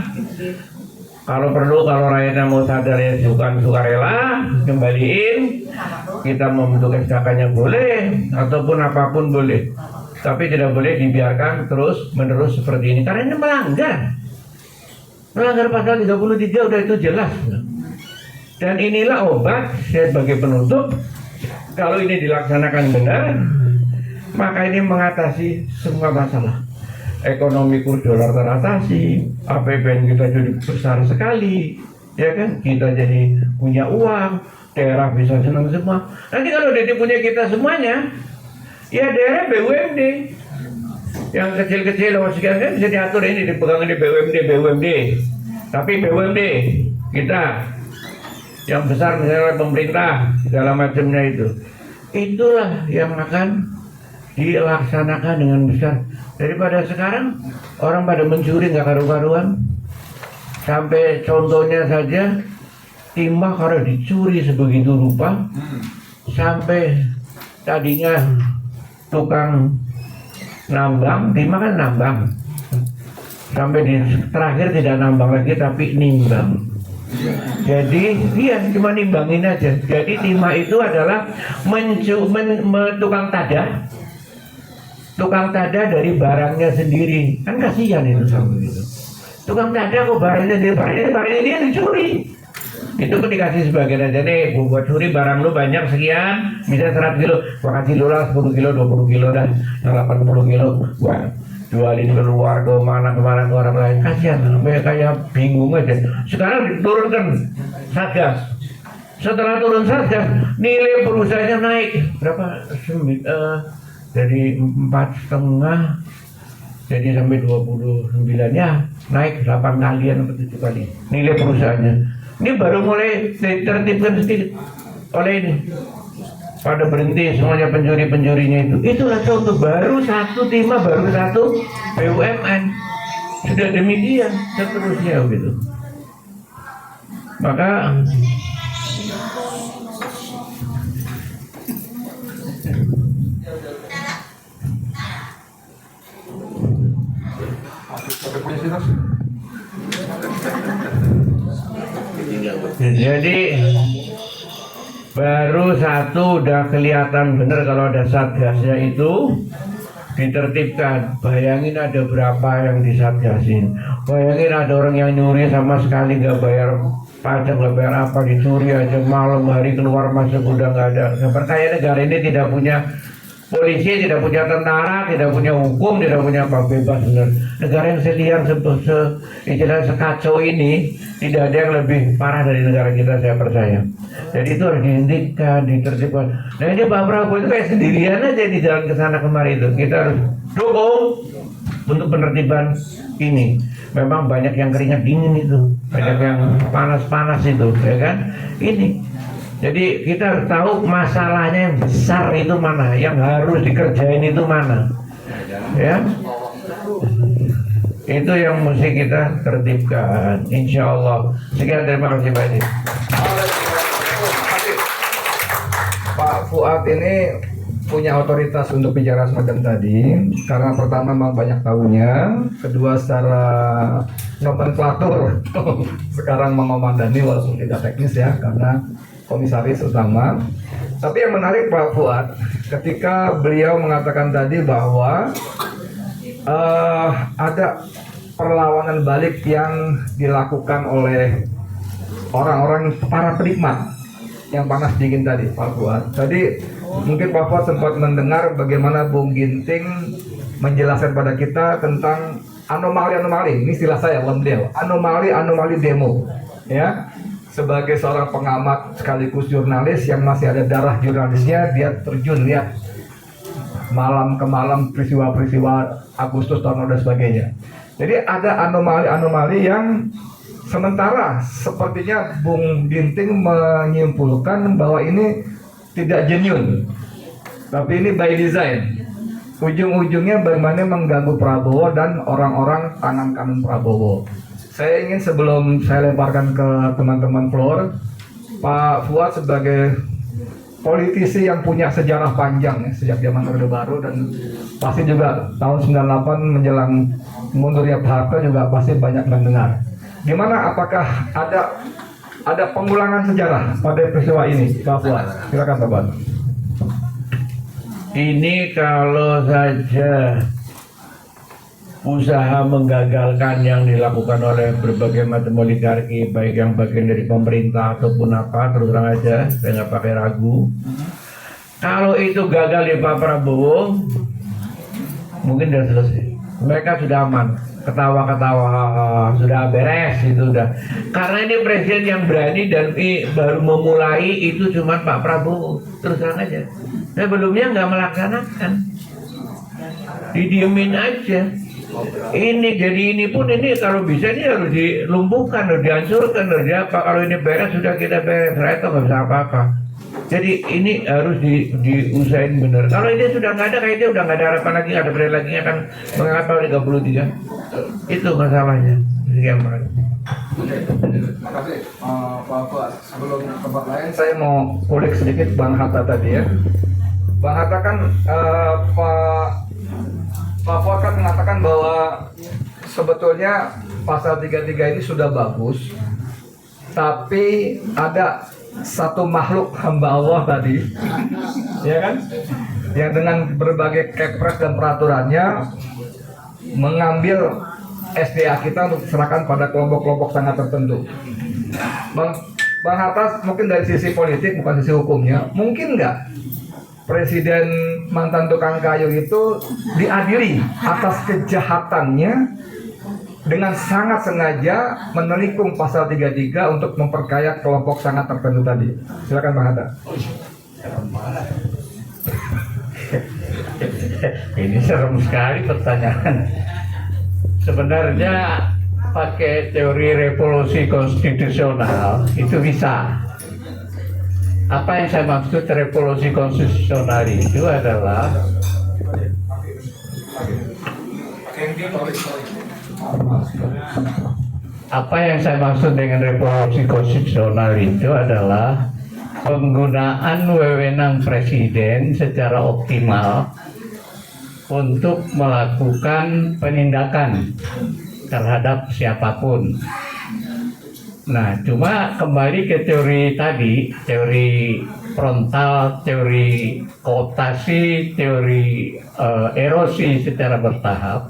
[SPEAKER 4] Kalau perlu, kalau rakyatnya mau sadar ya sukarela kembaliin, kita membentuk SKK-nya boleh, ataupun apapun boleh, tapi tidak boleh dibiarkan terus menerus seperti ini karena ini melanggar pasal 33 udah itu jelas. Dan inilah obat saya sebagai penutup, kalau ini dilaksanakan benar, maka ini mengatasi semua masalah. Ekonomi kurs dolar teratasi, APBN kita jadi besar sekali, ya kan? Kita jadi punya uang, daerah bisa senang semua. Nanti kalau dia punya kita semuanya, ya daerah BUMD, yang kecil-kecil sekian kan bisa diatur, ini dipegang di BUMD. Tapi BUMD kita yang besar misalnya pemerintah segala macamnya itulah yang akan dilaksanakan dengan besar. Daripada sekarang orang pada mencuri nggak karu-karuan. Sampai contohnya saja timah kalau dicuri sebegitu rupa, sampai tadinya tukang nambang, timah kan nambang, sampai terakhir tidak nambang lagi tapi nimbang. Jadi dia cuma nimbangin aja. Jadi timah itu adalah tukang tada dari barangnya sendiri. Kan kasihan itu sama gitu. Tukang tada kok barangnya dia dicuri. Itu pun dikasih sebagian aja nih, buat curi barang lu banyak sekian, bisa 100 kilo, gua kasih lu lah 10 kilo, 20 kilo dah, yang 80 kilo, gua jualin keluar ke mana ke orang lain. Kasihan, sampai kayak bingung aja. Sekarang diturunkan Satgas. Setelah turun Satgas, nilai perusahaannya naik berapa? Dari 4,5 jadi sampai 29 ya, naik 8 kalian atau 7 kali nilai perusahaannya. Ini baru mulai ditertibkan sedikit oleh ini, pada berhenti semuanya pencurinya itu. Itulah contoh, baru satu timah, baru satu BUMN, sudah demikian seterusnya gitu. Maka jadi baru satu udah kelihatan bener kalau ada satgasnya itu ditertibkan. Bayangin ada berapa yang disatgasin. Bayangin ada orang yang nyuri sama sekali nggak bayar pajak, nggak bayar apa, dicuri aja malam hari keluar masuk udah nggak ada. Kayak negara ini tidak punya polisi, tidak punya tentara, tidak punya hukum, tidak punya apa, bebas benar. Negara yang seliar istilah sekacau ini tidak ada yang lebih parah dari negara kita, saya percaya. Jadi itu harus dihentikan, ditertibkan. Nah ini Pak Prabowo itu kayak sendirian aja di jalan ke sana kemari itu. Kita harus dukung untuk penertiban ini. Memang banyak yang keringat dingin itu, banyak yang panas-panas itu, ya kan? Ini. Jadi kita harus tahu masalahnya yang besar itu mana, yang harus dikerjain itu mana, ya. Itu yang mesti kita tertibkan, insya Allah. Sekian, terima kasih Pak Edi.
[SPEAKER 2] Pak Fuad ini punya otoritas untuk bicara semacam tadi, karena pertama memang banyak tahunya, kedua secara nomenklatur sekarang mengomandani walaupun tidak teknis ya, karena komisaris utama. Tapi yang menarik Pak Fuad, ketika beliau mengatakan tadi bahwa ada perlawanan balik yang dilakukan oleh orang-orang para penikmat yang panas dingin tadi, Pak Fuad. Tadi mungkin Pak Fuad sempat mendengar bagaimana Bung Ginting menjelaskan pada kita tentang anomali-anomali. Ini istilah saya, bukan beliau. Anomali-anomali demo, ya. Sebagai seorang pengamat sekaligus jurnalis yang masih ada darah jurnalisnya, dia terjun lihat malam ke malam peristiwa-peristiwa Agustus tahun dan sebagainya. Jadi ada anomali-anomali yang sementara sepertinya Bung Ginting menyimpulkan bahwa ini tidak genuine, tapi ini by design. Ujung-ujungnya bagaimana mengganggu Prabowo dan orang-orang tangan kanan Prabowo. Saya ingin sebelum saya lemparkan ke teman-teman floor, Pak Fuad sebagai politisi yang punya sejarah panjang ya, sejak zaman Orde Baru, dan pasti juga tahun 98 menjelang mundurnya Pak Harto juga pasti banyak mendengar. Gimana, apakah ada pengulangan sejarah pada peristiwa ini, Pak Fuad? Silakan Pak Fuad.
[SPEAKER 4] Ini kalau saja usaha menggagalkan yang dilakukan oleh berbagai macam oligarki, baik yang bagian dari pemerintah ataupun apa, terus terang aja, saya nggak pakai ragu. Kalau itu gagal di Pak Prabowo, mungkin sudah selesai. Mereka sudah aman, ketawa-ketawa, sudah beres itu udah. Karena ini presiden yang berani dan baru memulai itu cuma Pak Prabowo, terus terang aja. Sebelumnya nggak melaksanakan, didiemin aja. Ini jadi ini pun ini kalau bisa ini harus dilumpuhkan, harus dihancurkan, harus apa. Kalau ini beres sudah kita beres, rakyat nggak bisa apa-apa. Jadi ini harus diusahain bener. Kalau ini sudah nggak ada, kayaknya udah nggak ada harapan lagi, nggak ada berani lagi akan mengapa 33. Itu masalahnya. Sekian Pak.
[SPEAKER 2] Terima kasih Pak Fuad. Sebelum ke tempat lain, saya mau kulik sedikit Bang Hatta tadi ya. Bang Hatta kan Pak Fuad kan mengatakan bahwa sebetulnya pasal 33 ini sudah bagus, tapi ada satu makhluk hamba Allah tadi, ya kan, yang dengan berbagai kepres dan peraturannya mengambil SDA kita untuk diserahkan pada kelompok-kelompok sangat tertentu. Bang Hatta, mungkin dari sisi politik bukan sisi hukumnya, mungkin nggak Presiden mantan tukang kayu itu diadili atas kejahatannya dengan sangat sengaja menelikung pasal 33 untuk memperkaya kelompok sangat tertentu tadi. Silakan Bang Hatta.
[SPEAKER 1] Ini serem sekali pertanyaan. Sebenarnya pakai teori revolusi konstitusional itu bisa. Apa yang saya maksud revolusi konstitusional itu adalah revolusi konstitusional itu adalah penggunaan wewenang presiden secara optimal untuk melakukan penindakan terhadap siapapun. Nah, cuma kembali ke teori tadi, teori frontal, teori kooptasi, teori erosi secara bertahap.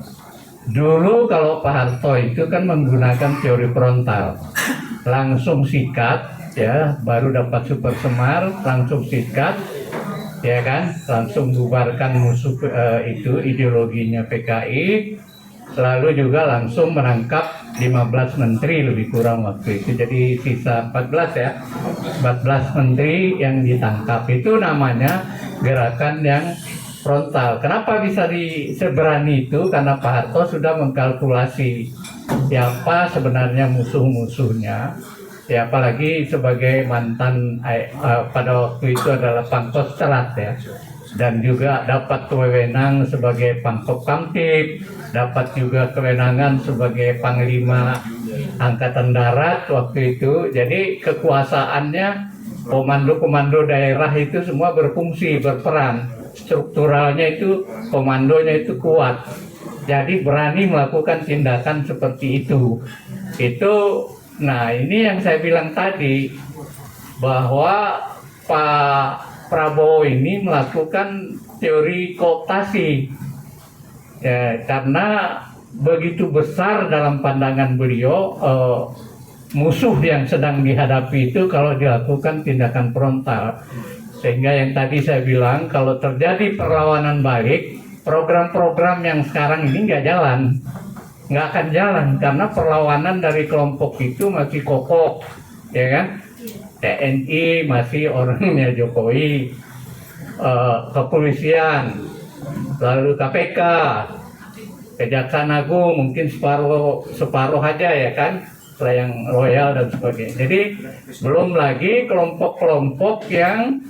[SPEAKER 1] Dulu kalau Pak Harto itu kan menggunakan teori frontal, langsung sikat, ya, baru dapat super semar, langsung sikat, ya kan, langsung bubarkan musuh itu ideologinya PKI, lalu juga langsung menangkap 15 menteri lebih kurang waktu itu, jadi sisa 14 ya, 14 menteri yang ditangkap. Itu namanya gerakan yang frontal. Kenapa bisa seberani itu? Karena Pak Harto sudah mengkalkulasi siapa sebenarnya musuh-musuhnya. Ya, apalagi sebagai mantan pada waktu itu adalah Pangkos Cerat ya, dan juga dapat kewenangan sebagai Pangkop Kamtib, dapat juga kewenangan sebagai Panglima Angkatan Darat waktu itu. Jadi kekuasaannya, komando-komando daerah itu semua berfungsi, berperan. Strukturalnya itu, komandonya itu kuat. Jadi berani melakukan tindakan seperti itu. Nah, ini yang saya bilang tadi, bahwa Pak Prabowo ini melakukan teori kooptasi ya, karena begitu besar dalam pandangan beliau musuh yang sedang dihadapi itu kalau dilakukan tindakan frontal. Sehingga yang tadi saya bilang, kalau terjadi perlawanan balik, program-program yang sekarang ini nggak akan jalan, karena perlawanan dari kelompok itu masih kokoh, ya kan? TNI masih orangnya Jokowi, kepolisian, lalu KPK, Kejaksaan Agung mungkin separuh aja ya kan, yang loyal dan sebagainya. Jadi belum lagi kelompok-kelompok yang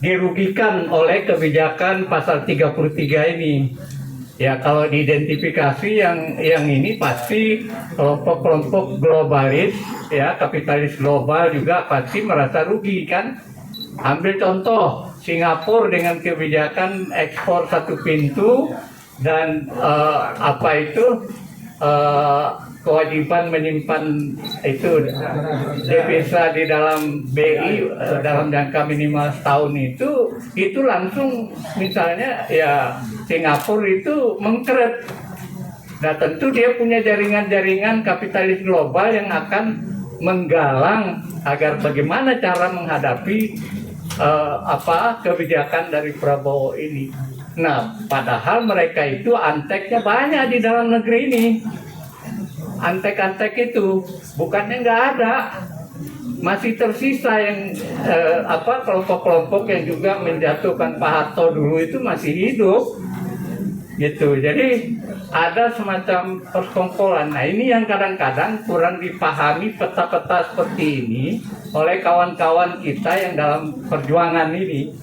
[SPEAKER 1] dirugikan oleh kebijakan pasal 33 ini. Ya, kalau diidentifikasi yang ini pasti kelompok-kelompok globalis, ya, kapitalis global juga pasti merasa rugi kan. Ambil contoh Singapura dengan kebijakan ekspor satu pintu dan kewajiban menyimpan itu devisa di dalam BI dalam jangka minimal setahun itu langsung misalnya ya Singapura itu mengkeret. Nah, tentu dia punya jaringan-jaringan kapitalis global yang akan menggalang agar bagaimana cara menghadapi kebijakan dari Prabowo ini. Nah, padahal mereka itu anteknya banyak di dalam negeri ini. Antek-antek itu bukannya nggak ada, masih tersisa yang kelompok-kelompok yang juga menjatuhkan Pak Harto dulu itu masih hidup gitu. Jadi ada semacam persekongkolan. Nah, ini yang kadang-kadang kurang dipahami peta-peta seperti ini oleh kawan-kawan kita yang dalam perjuangan ini.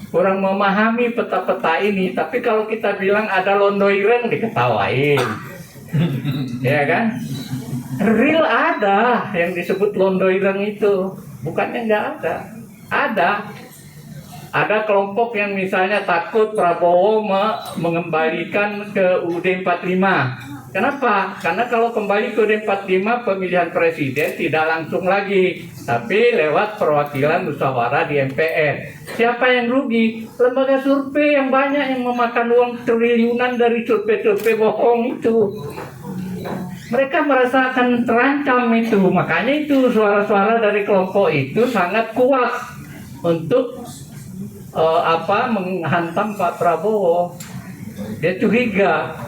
[SPEAKER 1] Kurang memahami peta-peta ini. Tapi kalau kita bilang ada londo ireng, diketawain. Ya kan? Real ada yang disebut londo ireng itu, bukannya nggak ada. Ada kelompok yang misalnya takut Prabowo mengembalikan ke UUD 45. Kenapa? Karena kalau kembali ke UUD 45 pemilihan presiden tidak langsung lagi, tapi lewat perwakilan musyawarah di MPR. Siapa yang rugi? Lembaga survei yang banyak yang memakan uang triliunan dari survei-survei bohong itu. Mereka merasa akan terancam itu. Makanya itu suara-suara dari kelompok itu sangat kuat untuk menghantam Pak Prabowo. Dia curiga.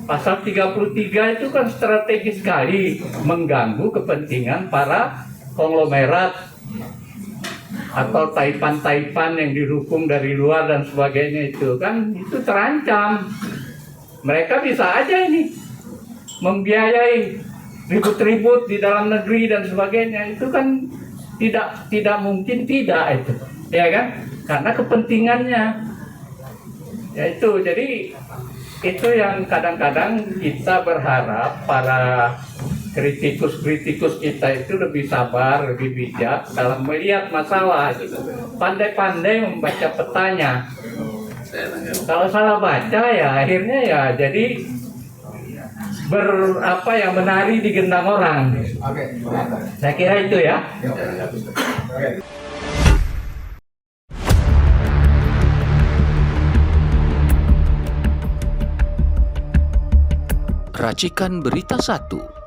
[SPEAKER 1] Pasal 33 itu kan strategis sekali mengganggu kepentingan para konglomerat atau taipan-taipan yang didukung dari luar dan sebagainya itu kan itu terancam. Mereka bisa aja ini membiayai ribut-ribut di dalam negeri dan sebagainya. Itu kan tidak mungkin tidak itu, ya kan? Karena kepentingannya. Ya itu, jadi itu yang kadang-kadang kita berharap para kritikus-kritikus kita itu lebih sabar, lebih bijak dalam melihat masalah, gitu. Pandai-pandai membaca petanya. Kalau salah baca ya akhirnya ya jadi menari di gendang orang. Saya kira itu ya.
[SPEAKER 5] Racikan Berita 1